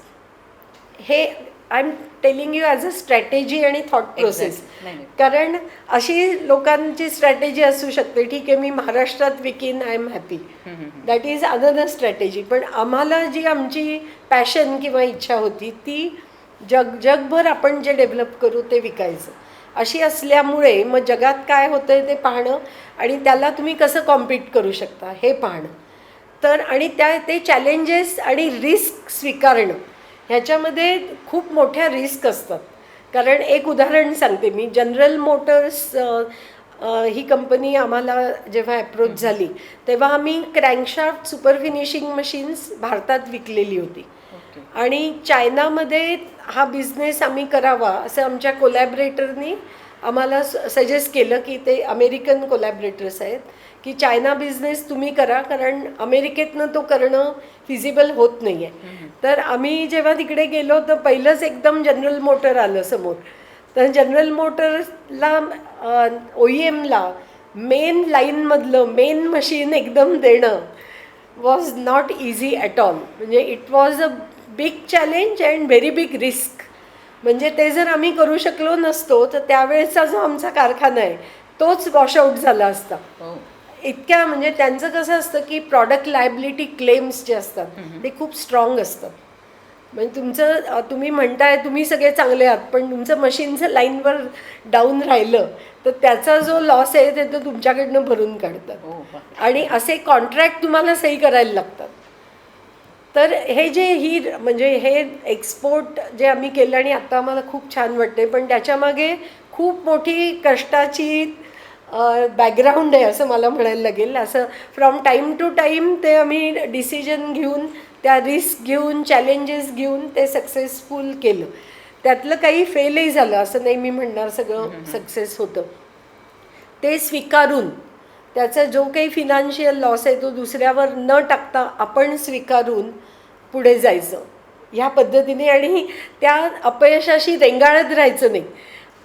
हे I am telling you as a strategy आणि थॉट प्रोसेस. कारण अशी लोकांची स्ट्रॅटेजी असू शकते, ठीक आहे मी महाराष्ट्रात विकीन, I am happy, that is another strategy. पण आम्हाला जी आमची पॅशन किंवा इच्छा होती ती जगभर आपण जे डेव्हलप करू ते विकायचं अशी असल्यामुळे मग जगात काय होतंय ते पाहणं आणि त्याला तुम्ही कसं कॉम्पीट करू शकता हे पाहणं. तर आणि ते चॅलेंजेस आणि रिस्क स्वीकारणं, ह्याच्यामध्ये खूप मोठ्या रिस्क असतात. कारण एक उदाहरण सांगते मी, जनरल मोटर्स ही कंपनी आम्हाला जेव्हा अप्रोच झाली तेव्हा आम्ही क्रँकशाफ्ट सुपर फिनिशिंग मशीन्स भारतात विकलेली होती आणि चायनामध्ये हा बिझनेस आम्ही करावा असं आमच्या कोलॅबरेटरनी आम्हाला सजेस्ट केलं की ते अमेरिकन कोलॅबरेटर्स आहेत की चायना बिझनेस तुम्ही करा, कारण अमेरिकेतनं तो करणं फिजिबल होत नाही आहे. तर आम्ही जेव्हा तिकडे गेलो तर पहिलंच एकदम जनरल मोटर आलं समोर. तर जनरल मोटर्सला OEMला मेन लाईनमधलं मेन मशीन एकदम देणं was not easy at all. म्हणजे it was a big challenge and very big risk. म्हणजे ते जर आम्ही करू शकलो नसतो तर त्यावेळेचा जो आमचा कारखाना आहे तोच वॉशआउट झाला असता. इतक्या म्हणजे त्यांचं कसं असतं की प्रॉडक्ट लायबिलिटी क्लेम्स जे असतात ते खूप स्ट्रॉंग असतात. म्हणजे तुम्ही म्हणताय तुम्ही सगळे चांगले आहात पण तुमचं मशीनचं लाईनवर डाऊन राहिलं तर त्याचा जो लॉस आहे ते तर तुमच्याकडनं भरून काढतात आणि असे कॉन्ट्रॅक्ट तुम्हाला सही करायला लागतात. तर हे जे म्हणजे हे एक्सपोर्ट जे आम्ही केलं आणि आता आम्हाला खूप छान वाटते, पण त्याच्यामागे खूप मोठी कष्टाची बॅकग्राऊंड आहे असं मला म्हणायला लागेल. असं फ्रॉम टाईम टू टाईम ते आम्ही डिसिजन घेऊन, त्या रिस्क घेऊन, चॅलेंजेस घेऊन ते सक्सेसफुल केलं. त्यातलं काही फेलही झालं असं नाही मी म्हणणार सगळं सक्सेस होतं. ते स्वीकारून त्याचा जो काही फिनान्शियल लॉस आहे तो दुसऱ्यावर न टाकता आपण स्वीकारून पुढे जायचं ह्या पद्धतीने आणि त्या अपयशाशी रेंगाळत राहायचं नाही.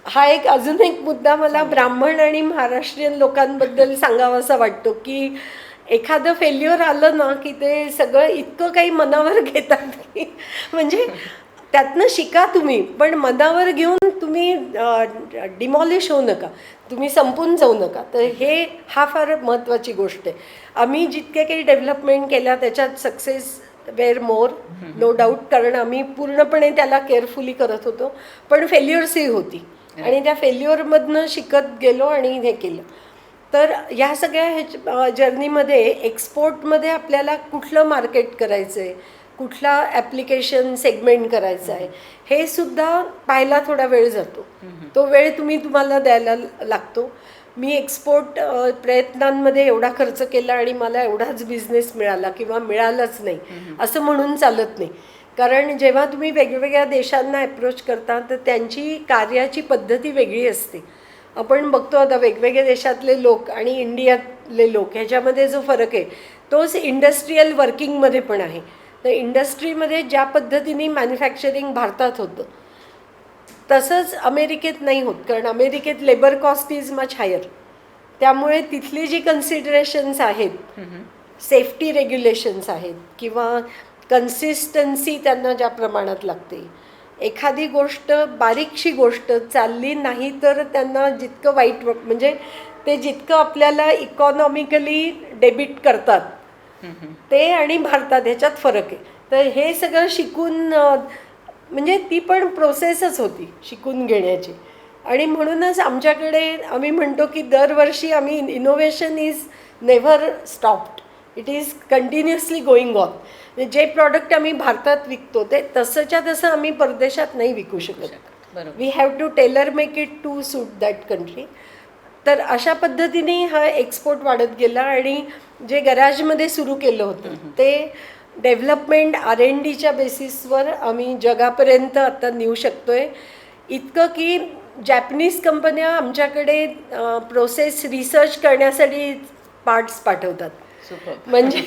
हा एक अजून एक मुद्दा मला ब्राह्मण आणि महाराष्ट्रीयन लोकांबद्दल सांगावासा वाटतो की एखादं फेल्युअर आलं ना की ते सगळं इतकं काही मनावर घेतात की म्हणजे त्यातनं शिका तुम्ही, पण मनावर घेऊन तुम्ही डिमॉलिश होऊ नका, तुम्ही संपून जाऊ नका. तर हा फार महत्त्वाची गोष्ट आहे. आम्ही जितके काही डेव्हलपमेंट केल्या त्याच्यात सक्सेस वेअर मोर, नो डाऊट, कारण आम्ही पूर्णपणे त्याला केअरफुली करत होतो. पण फेल्युअर्सही होती आणि त्या फेल्युअरमधनं शिकत गेलो आणि हे केलं. तर ह्या सगळ्या जर्नीमध्ये एक्सपोर्टमध्ये आपल्याला कुठलं मार्केट करायचं आहे, कुठला ॲप्लिकेशन सेगमेंट करायचा आहे, हे सुद्धा पाहायला थोडा वेळ जातो. तो वेळ तुम्हाला द्यायला लागतो. मी एक्सपोर्ट प्रयत्नांमध्ये एवढा खर्च केला आणि मला एवढाच बिझनेस मिळाला किंवा मिळालाच नाही असं म्हणून चालत नाही. कारण जेव्हा तुम्ही वेगवेगळ्या देशांना अप्रोच करता तर त्यांची कार्याची पद्धती वेगळी असते. आपण बघतो आता वेगवेगळ्या देशातले लोक आणि इंडियातले लोक ह्याच्यामध्ये जो फरक आहे तोच इंडस्ट्रीयल वर्किंगमध्ये पण आहे. तर इंडस्ट्रीमध्ये ज्या पद्धतीने मॅन्युफॅक्चरिंग भारतात होतं तसंच अमेरिकेत नाही होत, कारण अमेरिकेत labour cost is much higher. त्यामुळे तिथली जी कन्सिडरेशन्स आहेत, सेफ्टी रेग्युलेशन्स आहेत किंवा कन्सिस्टन्सी त्यांना ज्या प्रमाणात लागते, एखादी गोष्ट बारीकशी गोष्ट चालली नाही तर त्यांना जितकं वाईट म्हणजे ते जितकं आपल्याला इकॉनॉमिकली डेबिट करतात ते आणि भारतात ह्याच्यात फरक आहे. तर हे सगळं शिकून म्हणजे ती पण प्रोसेसच होती शिकून घेण्याची. आणि म्हणूनच आमच्याकडे आम्ही म्हणतो की दरवर्षी आम्ही innovation is never stopped, it is continuously going on. जे प्रॉडक्ट आम्ही भारतात विकतो ते तसंच्या तसं आम्ही परदेशात नाही विकू शकत. We have to tailor make it to suit that country. तर अशा पद्धतीने हा एक्सपोर्ट वाढत गेला आणि जे गॅरेजमध्ये सुरू केलं होतं ते डेव्हलपमेंट R&Dच्या बेसिसवर आम्ही जगापर्यंत आता नेऊ शकतोय. इतकं की जॅपनीज कंपन्या आमच्याकडे प्रोसेस रिसर्च करण्यासाठी पार्ट्स पाठवतात. म्हणजे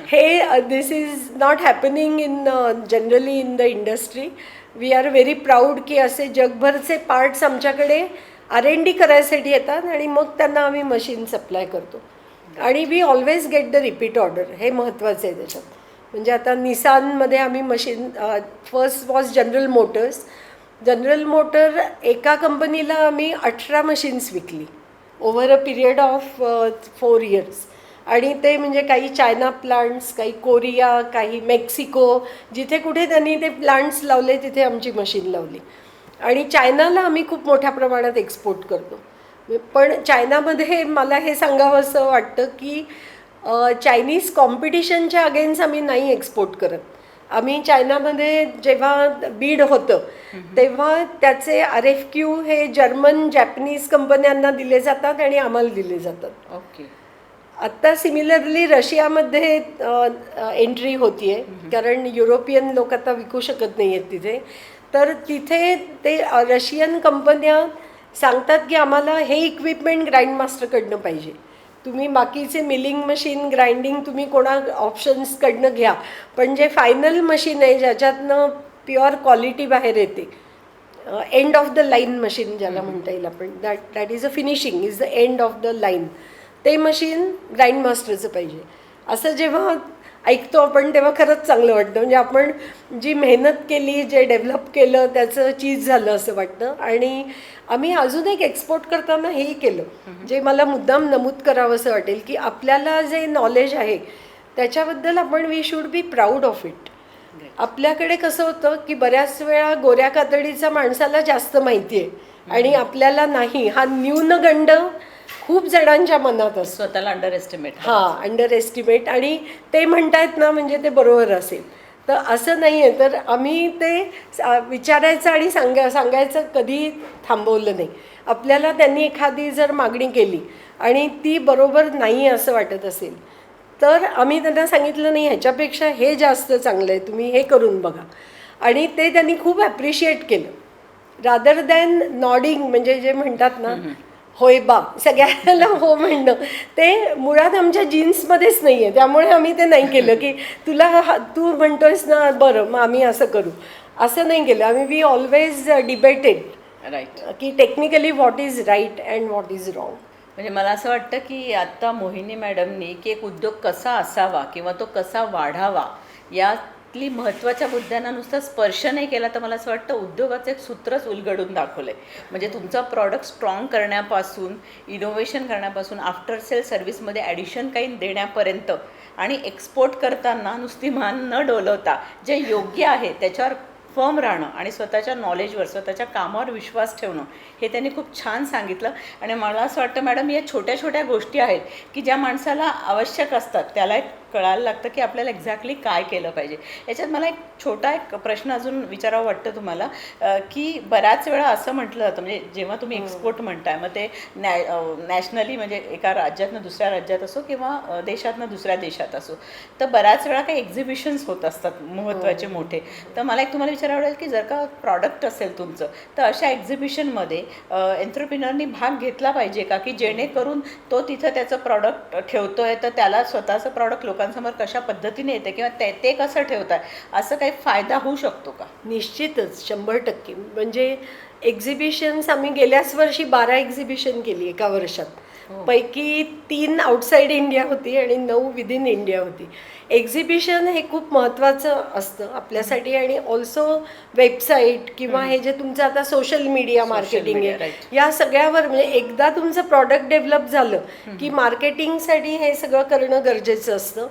हे this is not happening in generally in the industry. We are very proud की असे जगभरचे पार्ट्स आमच्याकडे R&D करायसाठी येतात आणि मग त्यांना आम्ही मशीन सप्लाय करतो. आणि we always get the repeat order, हे महत्त्वाचं आहे त्याच्यात. म्हणजे आता निसानमध्ये आम्ही machine first was General Motors. General Motor एका कंपनीला आम्ही 18 मशीन्स विकली over a period of 4 years. आणि ते म्हणजे काही चायना प्लांट्स, काही कोरिया, काही मेक्सिको, जिथे कुठे त्यांनी ते प्लांट्स लावले तिथे आमची मशीन लावली. आणि चायनाला आम्ही खूप मोठ्या प्रमाणात एक्सपोर्ट करतो. पण चायनामध्ये मला हे सांगावं असं वाटतं की चायनीज कॉम्पिटिशनच्या अगेन्स्ट आम्ही नाही एक्सपोर्ट करत. आम्ही चायनामध्ये जेव्हा बीड होतं तेव्हा त्याचे RFQ हे जर्मन जॅपनीज कंपन्यांना दिले जातात आणि आम्हाला दिले जातात. ओके. आत्ता सिमिलरली रशियामध्ये एंट्री होती आहे, कारण युरोपियन लोक आता विकू शकत नाही आहेत तिथे. तर तिथे ते रशियन कंपन्या सांगतात की आम्हाला हे इक्विपमेंट ग्राइंडमास्टरकडनं पाहिजे. तुम्ही बाकीचे मिलिंग मशीन, ग्राइंडिंग तुम्ही कोणा ऑप्शन्सकडनं घ्या, पण जे फायनल मशीन आहे ज्याच्यातनं प्युअर क्वालिटी बाहेर येते, end of the line machine ज्याला म्हणता येईल आपण, that is a finishing, is the end of the line, ते मशीन ग्राइंडमास्टरचं पाहिजे. असं जेव्हा ऐकतो आपण तेव्हा खरंच चांगलं वाटतं. म्हणजे आपण जी मेहनत केली, जे डेव्हलप केलं त्याचं चीज झालं असं वाटतं. आणि आम्ही अजून एक एक्सपोर्ट करताना हेही केलं, जे मला मुद्दाम नमूद करावं असं वाटेल की आपल्याला जे नॉलेज आहे त्याच्याबद्दल आपण we should be proud of it. आपल्याकडे कसं होतं की बऱ्याच वेळा गोऱ्या कातडीचा माणसाला जास्त माहिती आहे आणि आपल्याला नाही, हा न्यूनगंड खूप जणांच्या मनात असतो. स्वतःला अंडर एस्टिमेट. Under estimate. आणि ते म्हणतायत ना म्हणजे ते बरोबर असेल. तर असं नाही आहे. तर आम्ही ते विचारायचं आणि सांगायचं कधी थांबवलं नाही. आपल्याला त्यांनी एखादी जर मागणी केली आणि ती बरोबर नाही असं वाटत असेल तर आम्ही त्यांना सांगितलं नाही, ह्याच्यापेक्षा हे जास्त चांगलं आहे, तुम्ही हे करून बघा. आणि ते त्यांनी खूप ॲप्रिशिएट केलं. रादर दॅन नॉडिंग, म्हणजे जे म्हणतात ना होय बा, सगळ्याला हो म्हणणं, ते मुळात आमच्या जीन्समध्येच नाही आहे. त्यामुळे आम्ही ते नाही केलं की तू म्हणतोयस ना बरं मग आम्ही असं करू, असं नाही केलं आम्ही. We always debated right. की technically what is right and what is wrong. म्हणजे मला असं वाटतं की आत्ता मोहिनी मॅडमनी की एक उद्योग कसा असावा किंवा तो कसा वाढावा यातली महत्त्वाच्या मुद्द्यांना नुसता स्पर्श नाही केला तर मला असं वाटतं उद्योगाचं एक सूत्रच उलगडून दाखवलं आहे. म्हणजे तुमचा प्रॉडक्ट स्ट्रॉंग करण्यापासून, इनोव्हेशन करण्यापासून, आफ्टर सेल सर्व्हिसमध्ये ॲडिशन काही देण्यापर्यंत आणि एक्सपोर्ट करताना नुसती मान न डोलवता जे योग्य आहे त्याच्यावर फर्म राहणं आणि स्वतःच्या नॉलेजवर, स्वतःच्या कामावर विश्वास ठेवणं हे त्यांनी खूप छान सांगितलं. आणि मला असं वाटतं मॅडम या छोट्या छोट्या गोष्टी आहेत की ज्या माणसाला आवश्यक असतात त्याला एक कळायला लागतं की आपल्याला एक्झॅक्टली काय केलं पाहिजे. याच्यात मला एक प्रश्न अजून विचारावं वाटतं तुम्हाला की बऱ्याच वेळा असं म्हटलं जातं म्हणजे जेव्हा तुम्ही एक्सपोर्ट म्हणताय मग ते नॅशनली म्हणजे एका राज्यातनं दुसऱ्या राज्यात असो किंवा देशातनं दुसऱ्या देशात असो तर बऱ्याच वेळा काही एक्झिबिशन्स होत असतात महत्त्वाचे मोठे. तर मला एक तुम्हाला विचारावं लागेल की जर का प्रॉडक्ट असेल तुमचं तर अशा एक्झिबिशनमध्ये एंटरप्रिनरनी भाग घेतला पाहिजे का की जेणेकरून तो तिथं त्याचं प्रॉडक्ट ठेवतोय तर त्याला स्वतःचं प्रॉडक्ट लोकांसमोर कशा पद्धतीने येते किंवा ते कसं ठेवत आहे असं काही फायदा होऊ शकतो का? निश्चितच 100%. म्हणजे एक्झिबिशन्स आम्ही गेल्याच वर्षी 12 एक्झिबिशन केली एका वर्षात. पैकी 3 आउटसाईड इंडिया होती आणि 9 विदिन इंडिया होती. एक्झिबिशन हे खूप महत्त्वाचं असतं आपल्यासाठी आणि ऑल्सो वेबसाईट किंवा हे जे तुमचं आता सोशल मीडिया मार्केटिंग आहे या सगळ्यावर म्हणजे एकदा तुमचं प्रॉडक्ट डेव्हलप झालं की मार्केटिंगसाठी हे सगळं करणं गरजेचं असतं.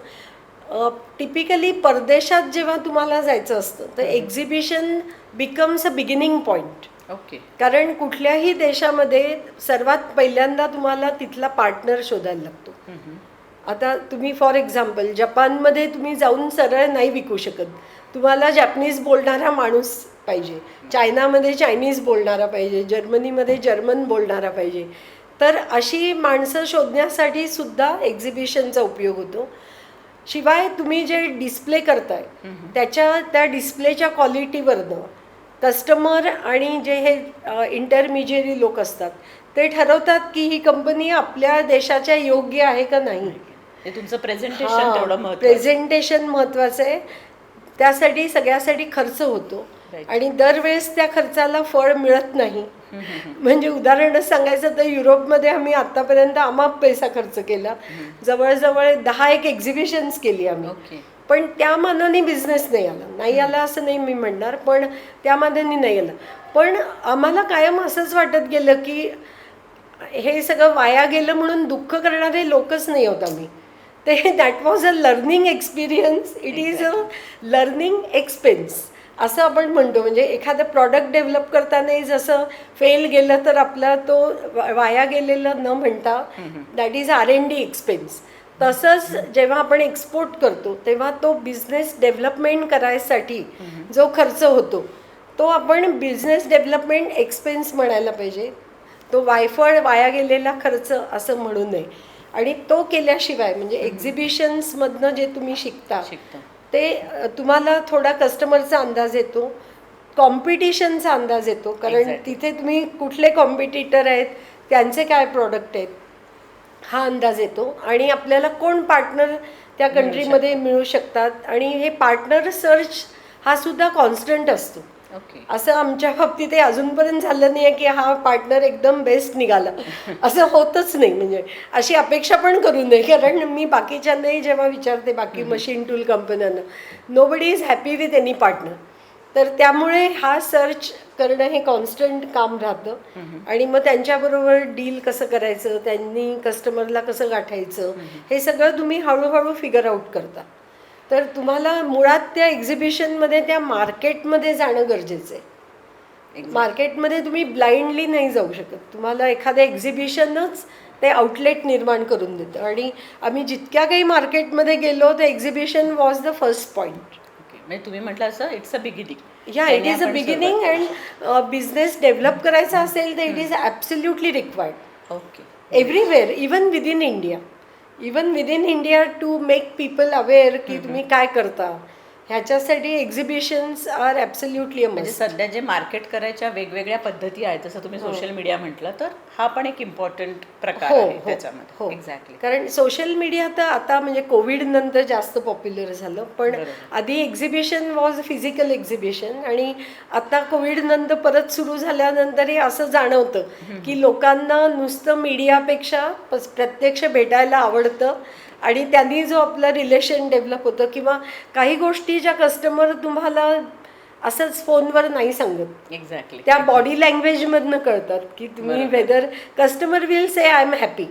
टिपिकली परदेशात जेव्हा तुम्हाला जायचं असतं तर exhibition becomes a beginning point. Okay. कारण कुठल्याही देशामध्ये सर्वात पहिल्यांदा तुम्हाला तिथला पार्टनर शोधायला लागतो. आता तुम्ही फॉर एक्झाम्पल जपानमध्ये तुम्ही जाऊन सरळ नाही विकू शकत. तुम्हाला जॅपनीज बोलणारा माणूस पाहिजे, चायनामध्ये चायनीज बोलणारा पाहिजे, जर्मनीमध्ये जर्मन बोलणारा पाहिजे. तर अशी माणसं शोधण्यासाठी सुद्धा एक्झिबिशनचा उपयोग होतो. शिवाय तुम्ही जे डिस्प्ले करताय त्या डिस्प्लेच्या क्वालिटीवरनं कस्टमर आणि जे हे इंटरमिजियरी लोक असतात ते ठरवतात की ही कंपनी आपल्या देशाच्या योग्य आहे का नाही. तुमचं प्रेझेंटेशन तेवढं महत्त्वाचं. प्रेझेंटेशन महत्त्वाचं आहे. त्यासाठी सगळ्यासाठी खर्च होतो आणि दरवेळेस त्या खर्चाला फळ मिळत नाही. म्हणजे उदाहरणच सांगायचं तर युरोपमध्ये आम्ही आतापर्यंत अमाप पैसा खर्च केला. जवळजवळ 10 एक्झिबिशन्स केली आम्ही. पण त्या मानाने बिझनेस नाही आला असं नाही मी म्हणणार, पण त्या मानाने नाही आला. पण आम्हाला कायम असंच वाटत गेलं की हे सगळं वाया गेलं म्हणून दुःख करणारे लोकच नाही होत आम्ही. ते that was a learning experience. It is a learning expense असं आपण म्हणतो. म्हणजे एखादं प्रॉडक्ट डेव्हलप करताना जसं फेल गेलं तर आपला तो वाया गेलेलं न म्हणता दॅट इज R&D एक्सपेन्स. तसंच जेव्हा आपण एक्सपोर्ट करतो तेव्हा तो बिझनेस डेव्हलपमेंट करायसाठी जो खर्च होतो तो आपण बिझनेस डेव्हलपमेंट एक्सपेन्स म्हणायला पाहिजे. तो वाया गेलेला खर्च असं म्हणू नये. आणि तो केल्याशिवाय म्हणजे एक्झिबिशन्समधनं जे तुम्ही शिकता ते तुम्हाला थोडा कस्टमरचा अंदाज येतो, कॉम्पिटिशनचा अंदाज येतो. कारण तिथे तुम्ही कुठले कॉम्पिटिटर आहेत, त्यांचे काय प्रॉडक्ट आहेत हा अंदाज येतो. आणि आपल्याला कोण पार्टनर त्या कंट्रीमध्ये मिळू शकतात. आणि हे पार्टनर सर्च हा सुद्धा कॉन्स्टंट असतो. असं आमच्या बाबतीत ते अजूनपर्यंत झालं नाही आहे की हा पार्टनर एकदम बेस्ट निघाला असं होतच नाही. म्हणजे अशी अपेक्षा पण करू नये. कारण मी बाकीच्यांनाही जेव्हा विचारते बाकी मशीन टूल कंपन्यांना, nobody is happy with any partner. तर त्यामुळे हा सर्च करणं हे कॉन्स्टंट काम राहतं. आणि मग त्यांच्याबरोबर डील कसं करायचं, त्यांनी कस्टमरला कसं गाठायचं हे सगळं तुम्ही हळूहळू फिगर आउट करता. तर तुम्हाला मुळात त्या एक्झिबिशनमध्ये त्या मार्केटमध्ये जाणं गरजेचं आहे. मार्केटमध्ये तुम्ही ब्लाइंडली नाही जाऊ शकत. तुम्हाला एखादं एक्झिबिशनच ते आउटलेट निर्माण करून देतं. आणि आम्ही जितक्या काही मार्केटमध्ये गेलो तर exhibition was the first point. म्हणजे तुम्ही म्हटलं असं it's a beginning. It is a beginning. And business develop करायचा असेल तर it is absolutely required. Everywhere, even within India to make people aware की तुम्ही काय करता. ह्याच्यासाठी एक्झिबिशन्स आर ॲब्सल्युटली अ म्हणजे मस्ट. सध्या जे मार्केट करायच्या वेगवेगळ्या पद्धती आहेत, जसं तुम्ही सोशल मीडिया म्हटलं, तर हा पण एक इम्पॉर्टंट प्रकार हो आहे हो त्याच्यामध्ये. हो, एक्झॅक्टली. कारण सोशल मीडिया तर आता म्हणजे कोविड नंतर जास्त पॉप्युलर झालं, पण बरोबर. आधी एक्झिबिशन वॉज फिजिकल एक्झिबिशन, आणि आता कोविड नंतर परत सुरू झाल्यानंतरही असं जाणवतं की लोकांना नुसतं मीडियापेक्षा प्रत्यक्ष भेटायला आवडतं, आणि त्यांनी जो आपलं रिलेशन डेव्हलप होतं, किंवा काही गोष्टी ज्या कस्टमर तुम्हाला असंच फोनवर नाही सांगत, एक्झॅक्टली. त्या बॉडी लँग्वेजमधनं कळतात की तुम्ही बरोबर. Whether customer will say I am happy,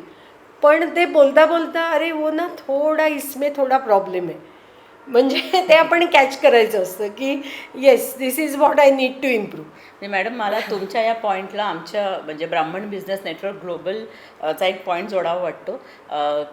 पण ते बोलता बोलता अरे वो ना थोडा इसमें थोडा प्रॉब्लेम आहे, म्हणजे ते आपण कॅच करायचं असतं की yes this is what I need to improve. नाही मॅडम, मला तुमच्या या पॉईंटला आमच्या म्हणजे ब्राह्मण बिझनेस नेटवर्क ग्लोबल चा एक पॉईंट जोडावा वाटतो,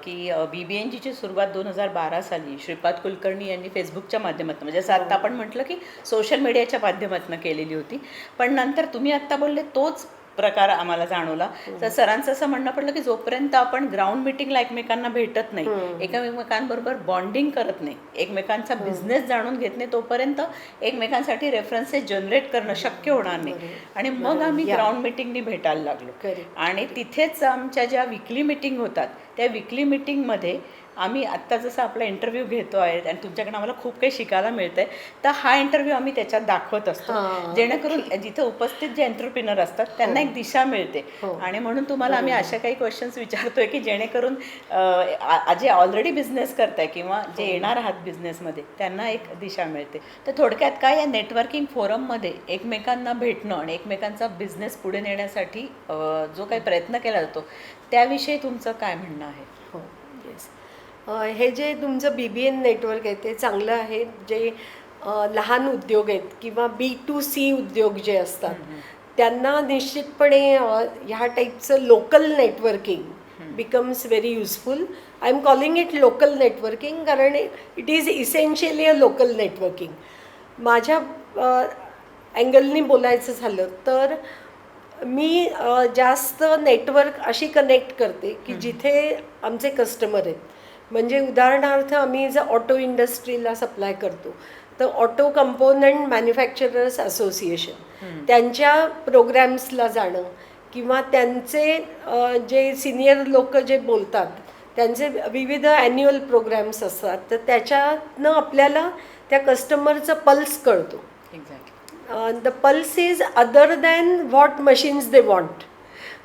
की BBNGची सुरुवात 2012 साली श्रीपाद कुलकर्णी यांनी फेसबुकच्या माध्यमातून, म्हणजे असं आत्ता आपण म्हटलं की सोशल मीडियाच्या माध्यमातून केलेली होती. पण नंतर तुम्ही आत्ता बोलले तोच प्रकार आम्हाला जाणवला. तर सरांचं असं म्हणणं पडलं की जोपर्यंत आपण ग्राउंड मिटिंगला एकमेकांना भेटत नाही, एकमेकांबरोबर बॉन्डिंग करत नाही, एकमेकांचा बिझनेस जाणून घेत नाही, तोपर्यंत एकमेकांसाठी रेफरन्सेस जनरेट करणं शक्य होणार नाही. आणि मग आम्ही ग्राउंड मिटिंगनी भेटायला लागलो. आणि तिथेच आमच्या ज्या विकली मिटिंग होतात, त्या विकली मिटिंगमध्ये आम्ही आत्ता जसं आपला इंटरव्ह्यू घेतो आहे आणि तुमच्याकडे आम्हाला खूप काही शिकायला मिळतं आहे, तर हा इंटरव्ह्यू आम्ही त्याच्यात दाखवत असतो, जेणेकरून जिथे उपस्थित जे एंटरप्रिनर असतात त्यांना एक दिशा मिळते. आणि म्हणून तुम्हाला आम्ही अशा काही क्वेश्चन्स विचारतोय की जेणेकरून जे ऑलरेडी बिझनेस करताय किंवा जे येणार आहात बिझनेसमध्ये त्यांना एक दिशा मिळते. तर थोडक्यात काय, या नेटवर्किंग फोरममध्ये एकमेकांना भेटणं आणि एकमेकांचा बिझनेस पुढे नेण्यासाठी जो काही प्रयत्न केला जातो त्याविषयी तुमचं काय म्हणणं आहे? हो, येस. हे जे तुमचं BBN नेटवर्क आहे ते चांगलं आहे. जे लहान उद्योग आहेत किंवा B2C उद्योग जे असतात त्यांना निश्चितपणे ह्या टाईपचं local networking becomes very useful. I am calling it local networking, कारण it is essentially a local networking. माझ्या अँगलनी बोलायचं झालं तर मी जास्त नेटवर्क अशी कनेक्ट करते की जिथे आमचे कस्टमर आहेत. म्हणजे उदाहरणार्थ आम्ही जर ऑटो इंडस्ट्रीला सप्लाय करतो, तर ऑटो कंपोनंट मॅन्युफॅक्चरर्स असोसिएशन त्यांच्या प्रोग्रॅम्सला जाणं, किंवा त्यांचे जे सिनियर लोक जे बोलतात त्यांचे विविध ॲन्युअल प्रोग्रॅम्स असतात, तर त्याच्यातनं आपल्याला त्या कस्टमरचं पल्स कळतो. Exactly. The pulse is other than what machines they want.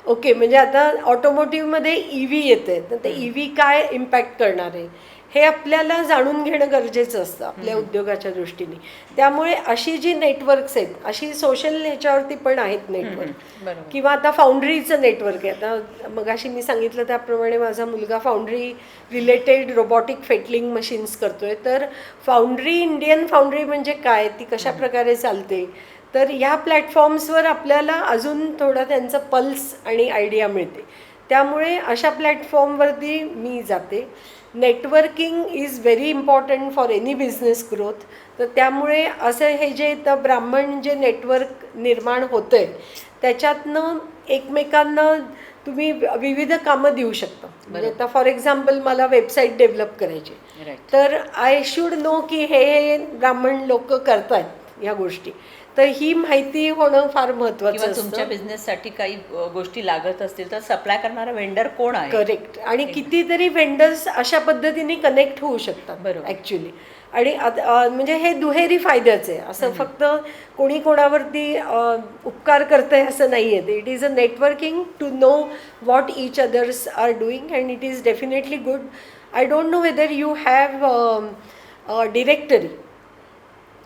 Okay, म्हणजे आता ऑटोमोटिव्हमध्ये EV येते, तर ते EV काय इम्पॅक्ट करणार आहे हे आपल्याला जाणून घेणं गरजेचं असतं आपल्या उद्योगाच्या दृष्टीने. त्यामुळे अशी जी नेटवर्क्स आहेत, अशी सोशल ह्याच्यावरती पण आहेत नेटवर्क, बरोबर. किंवा आता फाउंड्रीचं नेटवर्क आहे. आता मगाशी मी सांगितलं त्याप्रमाणे माझा मुलगा foundry related robotic fettling machines करतोय. तर फाउंड्री, इंडियन फाउंड्री म्हणजे काय, ती कशा प्रकारे चालते, तर ह्या प्लॅटफॉर्म्सवर आपल्याला अजून थोडं त्यांचं पल्स आणि आयडिया मिळते. त्यामुळे अशा प्लॅटफॉर्मवरती मी जाते. Networking is very important for any business growth. तर त्यामुळे असं हे जे तर ब्राह्मण जे नेटवर्क निर्माण होतं आहे त्याच्यातनं एकमेकांना तुम्ही विविध कामं देऊ शकता. म्हणजे आता फॉर एक्झाम्पल मला वेबसाईट डेव्हलप करायची, तर आय शुड नो की हे ब्राह्मण लोक करतात ह्या गोष्टी, तर ही माहिती होणं फार महत्त्वाचं किंवा असतं. तुमच्या बिझनेससाठी काही गोष्टी लागत असतील तर सप्लाय करणारा वेंडर कोण आहे. करेक्ट. आणि कितीतरी वेंडर्स अशा पद्धतीने कनेक्ट होऊ शकतात बरोबर. ॲक्च्युली. आणि म्हणजे हे दुहेरी फायद्याचं आहे. असं फक्त कोणी कोणावरती उपकार करतं आहे असं नाही आहे. It is a networking to know what each others are doing, and it is definitely good. I don't know whether you have directory,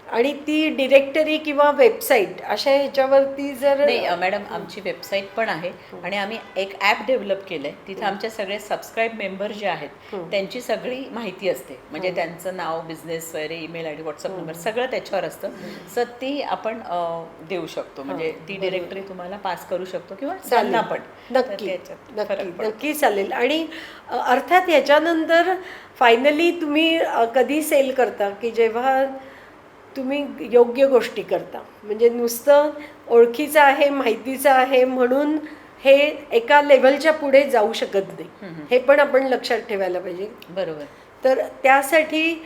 आणि ती डिरेक्टरी किंवा वेबसाईट अशा ह्याच्यावरती जर नाही मॅडम, आमची वेबसाईट पण आहे आणि आम्ही एक ॲप डेव्हलप केलं आहे. तिथे आमचे सगळे सबस्क्राईब मेंबर जे आहेत त्यांची सगळी माहिती असते. म्हणजे त्यांचं नाव, बिझनेस वगैरे, ईमेल ID, व्हॉट्सअप नंबर सगळं त्याच्यावर असतं. सर ती आपण देऊ शकतो, म्हणजे ती डिरेक्टरी तुम्हाला पास करू शकतो किंवा त्यांना पण. नक्की नक्की चालेल. आणि अर्थात ह्याच्यानंतर फायनली तुम्ही कधी सेल करता की जेव्हा तुम्ही योग्य गोष्टी करता. म्हणजे नुसतं ओळखीचं आहे, माहितीचं आहे म्हणून हे एका लेवलच्या पुढे जाऊ शकत नाही. हे पण आपण लक्षात ठेवायला पाहिजे. बरोबर. तर त्यासाठी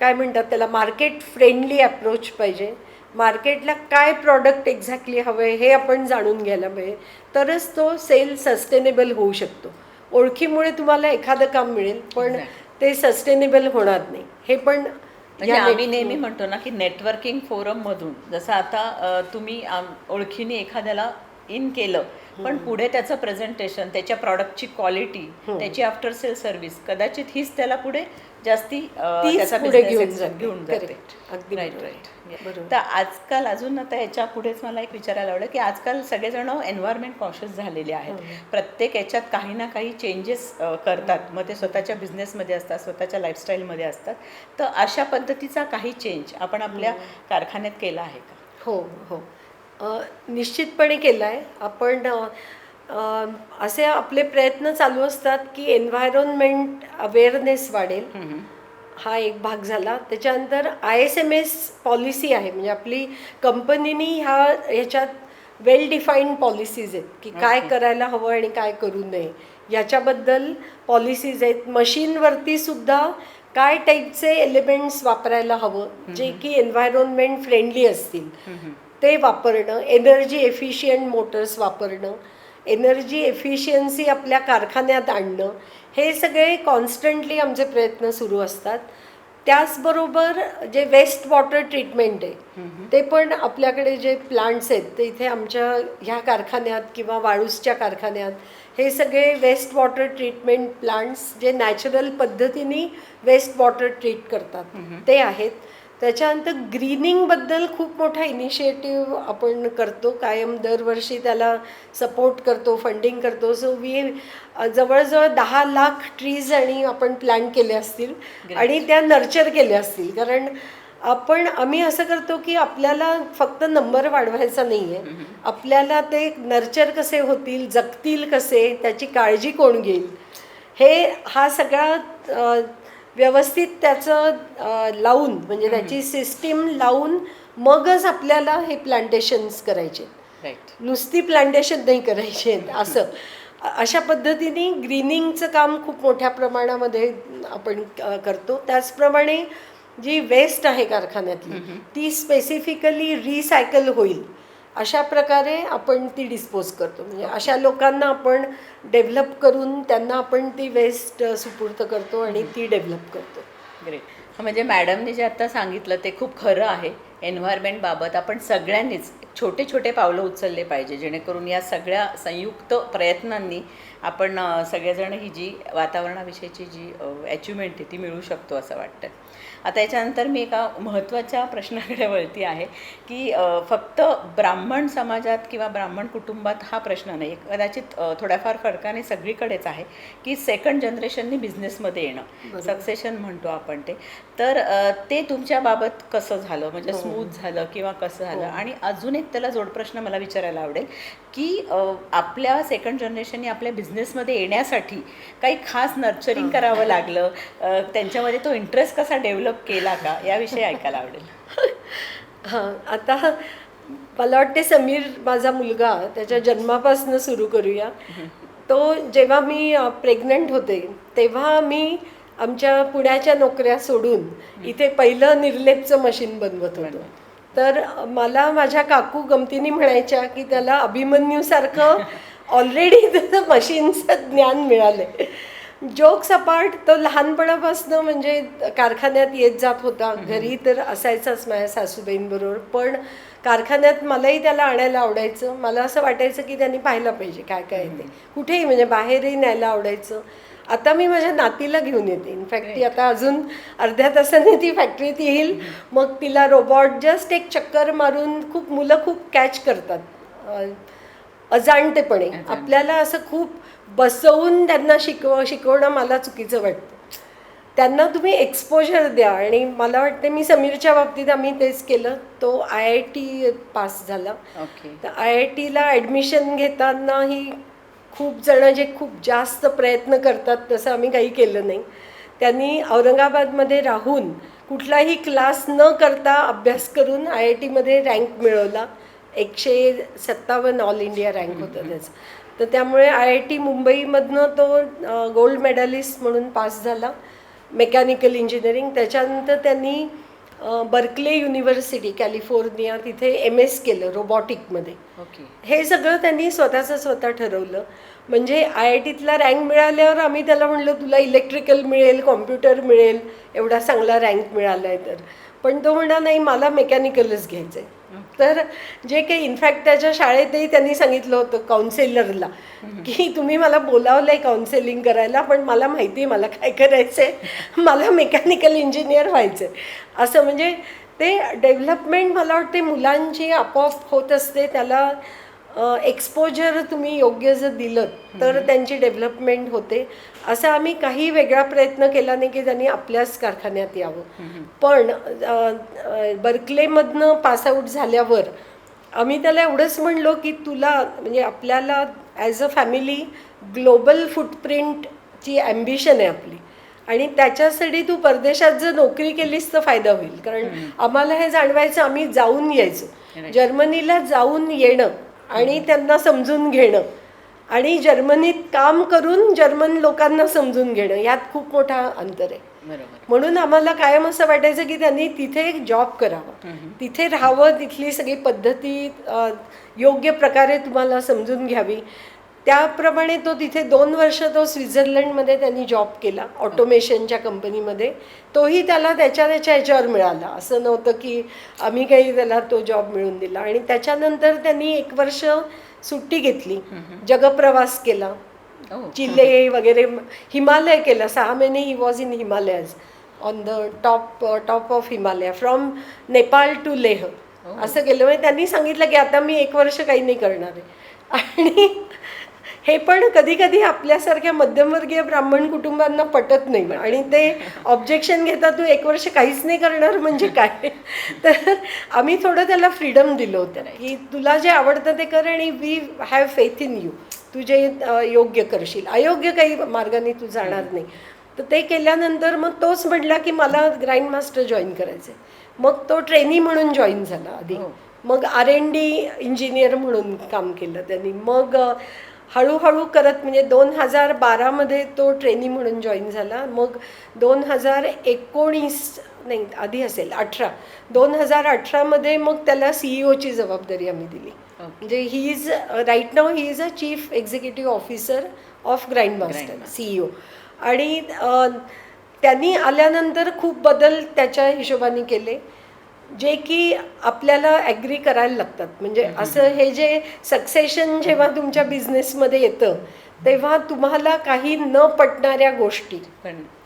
काय म्हणतात त्याला, मार्केट फ्रेंडली अप्रोच पाहिजे. मार्केटला काय प्रॉडक्ट एक्झॅक्टली हवं आहे हे आपण जाणून घ्यायला पाहिजे, तरच तो सेल सस्टेनेबल होऊ शकतो. ओळखीमुळे तुम्हाला एखादं काम मिळेल पण ते सस्टेनेबल होणार नाही. हे पण म्हणजे आम्ही नेहमी म्हणतो ना की नेटवर्किंग फोरममधून जसं आता तुम्ही ओळखीने एखाद्याला इन केलं, पण पुढे त्याचं प्रेझेंटेशन, त्याच्या प्रॉडक्टची क्वालिटी, त्याची आफ्टर सेल सर्व्हिस कदाचित हीच त्याला पुढे जास्ती त्याचा पुढे बिझनेस घेऊन घेऊन जाते. अगदी राईट बरोबर. राईट. बरोबर. तर आजकाल अजून आता याच्या पुढेच मला एक विचारायला आवडेल की आजकाल सगळेजण एन्व्हायरमेंट कॉन्शियस झालेले आहेत. प्रत्येक याच्यात काही ना काही चेंजेस करतात. मग ते स्वतःच्या बिझनेसमध्ये असतात, स्वतःच्या लाईफस्टाईलमध्ये असतात. तर अशा पद्धतीचा काही चेंज आपण आपल्या कारखान्यात केला आहे का? हो हो, निश्चितपणे केला आहे आपण. असे आपले प्रयत्न चालू असतात की एन्व्हायरमेंट अवेअरनेस वाढेल, हा एक भाग झाला. त्याच्यानंतर ISMS पॉलिसी आहे, म्हणजे आपली कंपनीनी ह्याच्यात वेल डिफाईन्ड पॉलिसीज आहेत की काय करायला हवं आणि काय करू नये याच्याबद्दल पॉलिसीज आहेत. मशीनवरती सुद्धा काय टाईपचे एलिमेंट्स वापरायला हवं जे की एन्व्हायरमेंट फ्रेंडली असतील ते वापरणं, एनर्जी एफिशियंट मोटर्स वापरणं, एनर्जी एफिशियन्सी आपल्या कारखान्यात आणणं, हे सगळे कॉन्स्टंटली आमचे प्रयत्न सुरू असतात. त्याचबरोबर जे वेस्ट वॉटर ट्रीटमेंट आहे ते पण आपल्याकडे जे प्लांट्स आहेत ते इथे आमच्या ह्या कारखान्यात किंवा वाळूसच्या कारखान्यात हे सगळे वेस्ट वॉटर ट्रीटमेंट प्लांट्स जे नॅचरल पद्धतीने वेस्ट वॉटर ट्रीट करतात ते आहेत. त्याच्यानंतर ग्रीनिंगबद्दल खूप मोठा इनिशिएटिव्ह आपण करतो, कायम दरवर्षी त्याला सपोर्ट करतो, फंडिंग करतो. सो जवळजवळ 10 लाख ट्रीज आणि आपण प्लॅन केले असतील आणि त्या नर्चर केल्या असतील. कारण आम्ही असं करतो की आपल्याला फक्त नंबर वाढवायचा नाही आहे, आपल्याला ते नर्चर कसे होतील, जगतील कसे, त्याची काळजी कोण घेईल, हा सगळा व्यवस्थित त्याचं लावून, म्हणजे त्याची सिस्टीम लावून मगच आपल्याला हे प्लांटेशन्स करायचे. नुसती प्लांटेशन नाही करायचे असं. अशा पद्धतीने ग्रीनिंगचं काम खूप मोठ्या प्रमाणामध्ये आपण करतो. त्याचप्रमाणे जी वेस्ट आहे कारखान्यातली ती स्पेसिफिकली रिसायकल होईल अशा प्रकारे आपण ती डिस्पोज करतो. म्हणजे अशा लोकांना आपण डेव्हलप करून त्यांना आपण ती वेस्ट सुपूर्द करतो आणि ती डेव्हलप करतो. ग्रेट. म्हणजे मॅडमने जे आता सांगितलं ते खूप खरं आहे. एन्व्हायरमेंटबाबत आपण सगळ्यांनीच छोटे छोटे पावलं उचलले पाहिजे, जेणेकरून या सगळ्या संयुक्त प्रयत्नांनी आपण सगळेजण ही जी वातावरणाविषयीची जी अचिव्हमेंट आहे ती मिळू शकतो असं वाटतं. आता याच्यानंतर मी एका महत्त्वाच्या प्रश्नाकडे वळती आहे की फक्त ब्राह्मण समाजात किंवा ब्राह्मण कुटुंबात हा प्रश्न नाही, कदाचित थोड्याफार फरकाने सगळीकडेच आहे की सेकंड जनरेशननी बिझनेसमध्ये येणं, सक्सेशन म्हणतो आपण ते. तर ते तुमच्या बाबत कसं झालं, म्हणजे स्मूथ झालं किंवा कसं झालं? आणि अजून एक त्याला जोडप्रश्न मला विचारायला आवडेल की आपल्या सेकंड जनरेशनने आपल्या बिझनेसमध्ये येण्यासाठी काही खास नर्चरिंग करावं लागलं, त्यांच्यामध्ये तो इंटरेस्ट कसा डेव्हलप केला का, याविषयी ऐकायला आवडेल. हां, आता मला वाटते समीर माझा मुलगा त्याच्या जन्मापासून सुरू करूया. तो जेव्हा मी प्रेग्नंट होते तेव्हा मी आमच्या पुण्याच्या नोकऱ्या सोडून इथे पहिलं निर्लेपचं मशीन बनवत होतो. तर मला माझ्या काकू गमतीने म्हणायच्या की त्याला अभिमन्यूसारखं ऑलरेडी त्याचं मशीनचं ज्ञान मिळालंय. जोक्स अपार्ट, तो लहानपणापासून म्हणजे कारखान्यात येत जात होता, घरी तर असायचाच माझ्या सासूबाईंबरोबर, पण कारखान्यात मलाही त्याला आणायला आवडायचं. मला असं वाटायचं की त्यांनी पाहायला पाहिजे काय काय येते, कुठेही म्हणजे बाहेरही न्यायला आवडायचं. आता मी माझ्या नातीला घेऊन येते. इनफॅक्ट ती आता अजून अर्ध्या तासाने ती फॅक्टरीत येईल, मग तिला रोबॉट जस्ट एक चक्कर मारून मुलं खूप कॅच करतात अजाणतेपणे. आपल्याला असं खूप बसवून त्यांना शिकवणं मला चुकीचं वाटतं. त्यांना तुम्ही एक्सपोजर द्या. आणि मला वाटते मी समीरच्या बाबतीत आम्ही तेच केलं. तो IIT पास झाला. तर IITला ॲडमिशन घेतानाही खूप जण जे खूप जास्त प्रयत्न करतात तसं आम्ही काही केलं नाही. त्यांनी औरंगाबादमध्ये राहून कुठलाही क्लास न करता अभ्यास करून IITमध्ये रँक मिळवला. 157 ऑल इंडिया रँक होतं त्याचं. तर त्यामुळे IIT मुंबईमधनं तो गोल्ड मेडलिस्ट म्हणून पास झाला. Mechanical engineering. त्याच्यानंतर त्यांनी बर्कले युनिव्हर्सिटी कॅलिफोर्निया तिथे MS केलं रोबॉटिकमध्ये. ओके. हे सगळं त्यांनी स्वतः ठरवलं. म्हणजे IITतला रँक मिळाल्यावर आम्ही त्याला म्हणलं तुला इलेक्ट्रिकल मिळेल, कॉम्प्युटर मिळेल, एवढा चांगला रँक मिळाला आहे तर. पण तो म्हणला नाही मला मेकॅनिकलच घ्यायचं आहे. तर जे काही इनफॅक्ट त्याच्या शाळेतही त्यांनी सांगितलं होतं काउन्सिलरला की तुम्ही मला बोलावलं आहे काउन्सिलिंग करायला, पण मला माहिती आहे मला काय करायचं आहे, मला मेकॅनिकल इंजिनियर व्हायचं आहे. असं म्हणजे ते डेव्हलपमेंट मला वाटते मुलांची आपोआप होत असते. त्याला एक्सपोजर तुम्ही योग्य जर दिलं तर त्यांची डेव्हलपमेंट होते. असं आम्ही काही वेगळा प्रयत्न केला नाही की त्यांनी आपल्याच कारखान्यात यावं. पण बर्कलेमधनं पासआउट झाल्यावर आम्ही त्याला एवढंच म्हणलो की तुला म्हणजे आपल्याला ॲज अ फॅमिली ग्लोबल फुटप्रिंटची ॲम्बिशन आहे आपली, आणि त्याच्यासाठी तू परदेशात जर नोकरी केलीस तर फायदा होईल. कारण आम्हाला हे जाणवायचं, आम्ही जाऊन यायचो, जर्मनीला जाऊन येणं आणि त्यांना समजून घेणं आणि जर्मनीत काम करून जर्मन लोकांना समजून घेणं यात खूप मोठा अंतर आहे. म्हणून आम्हाला कायम असं वाटायचं की त्यांनी तिथे एक जॉब करावा, तिथे राहावं, तिथली सगळी पद्धती योग्य प्रकारे तुम्हाला समजून घ्यावी. त्याप्रमाणे तो तिथे 2 वर्ष तो स्वित्झर्लंडमध्ये त्यांनी जॉब केला ऑटोमेशनच्या कंपनीमध्ये. तोही त्याला त्याच्या ह्याच्यावर मिळाला, असं नव्हतं की आम्ही काही त्याला तो जॉब मिळवून दिला. आणि त्याच्यानंतर त्यांनी 1 वर्ष सुट्टी घेतली, जगप्रवास केला, चिले वगैरे, हिमालय केला 6 महिने. He was in Himalayas, on the top of Himalaya, from Nepal to Leh असं केलं. म्हणजे त्यांनी सांगितलं की आता मी 1 वर्ष काही नाही करणार आहे. आणि हे पण कधी कधी आपल्यासारख्या मध्यमवर्गीय ब्राह्मण कुटुंबांना पटत नाही आणि ते ऑब्जेक्शन घेतात, तू 1 वर्ष काहीच नाही करणार म्हणजे काय. तर आम्ही थोडं त्याला फ्रीडम दिलं होतं की तुला जे आवडतं ते कर आणि we have faith in you, तू जे योग्य करशील, अयोग्य काही मार्गाने तू जाणार नाही. तर ते केल्यानंतर मग तोच म्हटला की मला ग्राइंड मास्टर जॉईन करायचं आहे. मग तो ट्रेनी म्हणून जॉईन झाला आधी, मग R&D इंजिनियर म्हणून काम केलं त्यांनी. मग हळूहळू करत म्हणजे 2012मध्ये तो ट्रेनी म्हणून जॉईन झाला. मग 2019 नाही आधी असेल 2018मध्ये मग त्याला CEOची जबाबदारी आम्ही दिली. म्हणजे he is right now he is a chief executive officer of Grind Master, CEO. आणि त्यांनी आल्यानंतर खूप बदल त्याच्या हिशोबाने केले जे की आपल्याला ॲग्री करायला लागतात. म्हणजे असं हे जे सक्सेशन जेव्हा तुमच्या बिझनेसमध्ये येतं तेव्हा तुम्हाला काही न पटणाऱ्या गोष्टी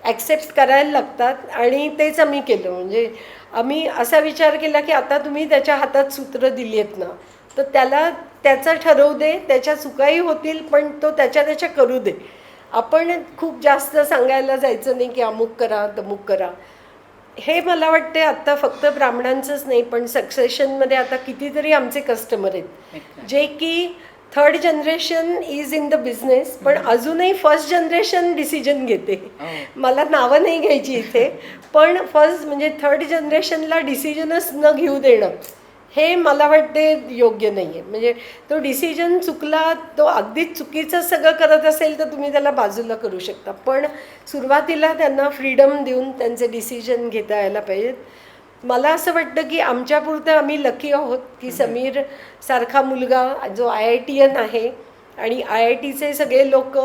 ॲक्सेप्ट करायला लागतात आणि तेच आम्ही केलं. म्हणजे आम्ही असा विचार केला की आता तुम्ही त्याच्या हातात सूत्र दिली आहेत ना, तर त्याला त्याचं ठरवू दे, त्याच्या चुकाही होतील पण तो त्याच्या करू दे. आपण खूप जास्त सांगायला जायचं नाही की अमुक करा तमुक करा. हे मला वाटते आता फक्त ब्राह्मणांचंच नाही पण सक्सेशनमध्ये आता कितीतरी आमचे कस्टमर आहेत जे की 3rd generation is in the business, पण अजूनही 1st जनरेशन डिसिजन घेते. मला नावं नाही घ्यायची इथे, पण फर्स्ट म्हणजे 3rd जनरेशनला डिसिजनच न घेऊ देणं हे मला वाटते योग्य नाही आहे. म्हणजे तो डिसिजन चुकला, तो अगदीच चुकीचं सगळं करत असेल तर तुम्ही त्याला बाजूला करू शकता, पण सुरुवातीला त्यांना फ्रीडम देऊन त्यांचे डिसिजन घेता यायला पाहिजेत. मला असं वाटतं की आमच्यापुरतं आम्ही लकी आहोत की समीर सारखा मुलगा जो IITian आहे आणि IITचे सगळे लोक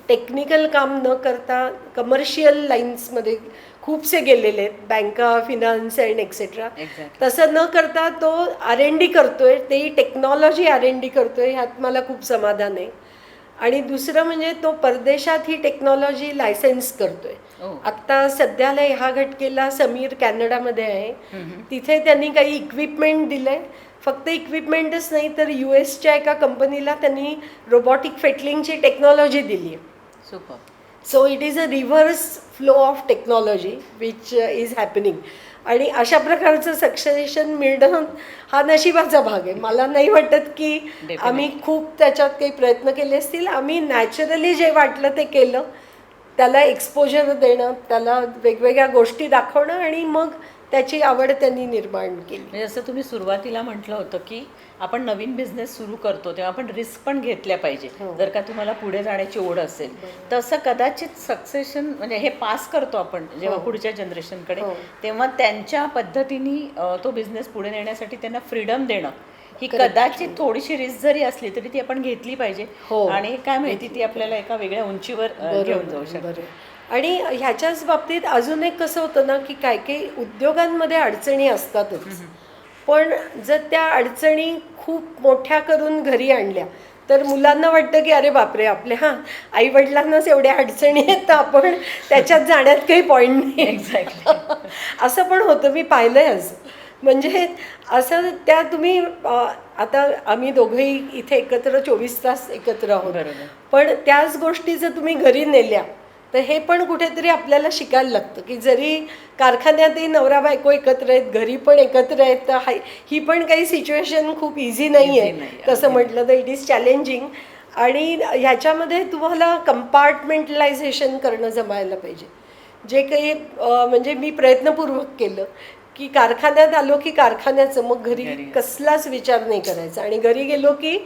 टेक्निकल काम न करता कमर्शियल लाईन्समध्ये खूपसे गेलेले आहेत, बँका, फिनान्स अँड एक्सेट्रा. तसं न करता तो R&D करतोय, तेही टेक्नॉलॉजी R&D करतोय, ह्यात मला खूप समाधान आहे. आणि दुसरं म्हणजे तो परदेशात ही टेक्नॉलॉजी लायसन्स करतोय. आत्ता सध्याला ह्या घटकेला समीर कॅनडामध्ये आहे, तिथे त्यांनी काही इक्विपमेंट दिलंय. फक्त इक्विपमेंटच नाही तर US एका कंपनीला त्यांनी रोबॉटिक फेटलिंगची टेक्नॉलॉजी दिली आहे. Super. So it is a reverse flow of technology which is happening. आणि अशा प्रकारचं सक्सेशन मिळणं हा नशिबाचा भाग आहे. मला नाही वाटत की आम्ही खूप त्याच्यात काही प्रयत्न केले असतील. आम्ही नॅचरली जे वाटलं ते केलं, त्याला एक्सपोजर देणं, त्याला वेगवेगळ्या गोष्टी दाखवणं आणि मग त्याची आवड त्यांनी निर्माण केली. म्हणजे जसं तुम्ही सुरुवातीला म्हटलं होतं की आपण नवीन बिझनेस सुरू करतो तेव्हा आपण रिस्क पण घेतल्या पाहिजे. जर का तुम्हाला पुढे जाण्याची ओढ असेल तसं कदाचित सक्सेशन म्हणजे हे पास करतो आपण जेव्हा पुढच्या जनरेशनकडे, तेव्हा त्यांच्या पद्धतीने तो बिझनेस पुढे नेण्यासाठी त्यांना फ्रीडम देणं ही कदाचित थोडीशी रिस्क जरी असली तरी ती आपण घेतली पाहिजे. आणि काय माहिती ती आपल्याला एका वेगळ्या उंचीवर घेऊन जाऊ शकते. आणि ह्याच्याच बाबतीत अजून एक कसं होतं ना की काही काही उद्योगांमध्ये अडचणी असतातच, पण जर त्या अडचणी खूप मोठ्या करून घरी आणल्या तर मुलांना वाटतं की अरे बापरे, आपल्या आई वडिलांनाच एवढ्या अडचणी आहेत तर आपण त्याच्यात जाण्यात काही पॉईंट नाही. एक्झॅक्टली असं पण होतं, मी पाहिलंय असं. म्हणजे असं त्या तुम्ही आता आम्ही दोघंही इथे एकत्र 24 तास एकत्र आहोत, पण त्याच गोष्टी जर तुम्ही घरी नेल्या तर हे पण कुठेतरी आपल्याला शिकायला लागतं की जरी कारखान्यातही नवरा बायको एकत्र आहेत, घरी पण एकत्र आहेत, तर ही पण काही सिच्युएशन खूप इझी नाही आहे. तसं म्हटलं तर इट इज चॅलेंजिंग. आणि ह्याच्यामध्ये तुम्हाला कंपार्टमेंटलायझेशन करणं जमायला पाहिजे. जे काही म्हणजे मी प्रयत्नपूर्वक केलं की कारखान्यात आलो की कारखान्याचं, मग घरी कसलाच विचार नाही करायचा, आणि घरी गेलो की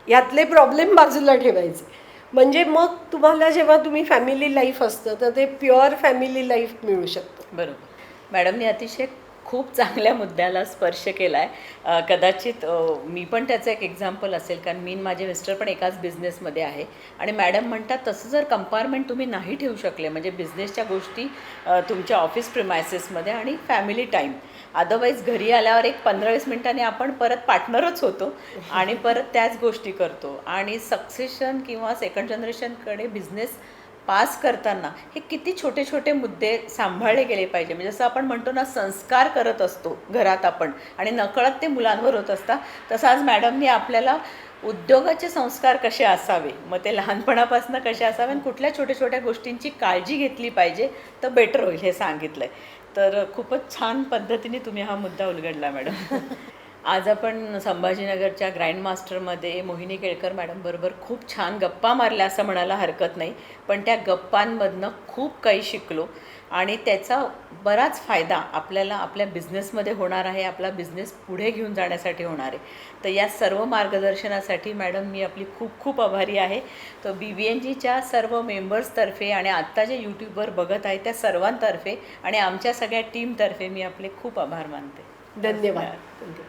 यातले प्रॉब्लेम बाजूला ठेवायचे. म्हणजे मग तुम्हाला जेव्हा तुम्ही फॅमिली लाईफ असतं तर ते प्युअर फॅमिली लाईफ मिळू शकतं. बरोबर. मॅडमने अतिशय खूप चांगल्या मुद्द्याला स्पर्श केला आहे. कदाचित मी पण त्याचं एक एक्झाम्पल असेल, कारण मी माझे मिस्टर पण एकाच बिझनेसमध्ये आहे. आणि मॅडम म्हणतात तसं जर कंपार्टमेंट तुम्ही नाही ठेवू शकले म्हणजे बिझनेसच्या गोष्टी तुमच्या ऑफिस प्रिमायसेसमध्ये आणि फॅमिली टाईम, अदरवाईज घरी आल्यावर एक 15-20 मिनिटांनी आपण परत पार्टनरच होतो आणि परत त्याच गोष्टी करतो. आणि सक्सेशन किंवा सेकंड जनरेशनकडे बिझनेस पास करताना हे किती छोटे छोटे मुद्दे सांभाळले गेले पाहिजे. म्हणजे जसं आपण म्हणतो ना, संस्कार करत असतो घरात आपण आणि नकळत ते मुलांवर होत असतात, तसं आज मॅडमनी आपल्याला उद्योगाचे संस्कार कसे असावे, मग ते लहानपणापासून कसे असावे आणि कुठल्या छोट्या छोट्या गोष्टींची काळजी घेतली पाहिजे तर बेटर होईल हे सांगितलं आहे. तर खूपच छान पद्धतीने तुम्ही हा मुद्दा उलगडला मॅडम. आज आपण संभाजीनगरच्या ग्रँड मास्टरमध्ये मोहिनी केळकर मॅडमबरोबर खूप छान गप्पा मारल्या असं म्हणायला हरकत नाही, पण त्या गप्पांमधनं खूप काही शिकलो आणि त्याचा बराच फायदा आपल्याला आपल्या बिझनेसमध्ये होणार आहे, आपला बिझनेस पुढे घेऊन जाण्यासाठी होणार आहे. तर या सर्व मार्गदर्शनासाठी मॅडम मी आपली खूप खूप आभारी आहे. तर BBNGच्या सर्व मेंबर्सतर्फे आणि आत्ता जे यूट्यूबवर बघत आहे त्या सर्वांतर्फे आणि आमच्या सगळ्या टीमतर्फे मी आपले खूप आभार मानते. धन्यवाद.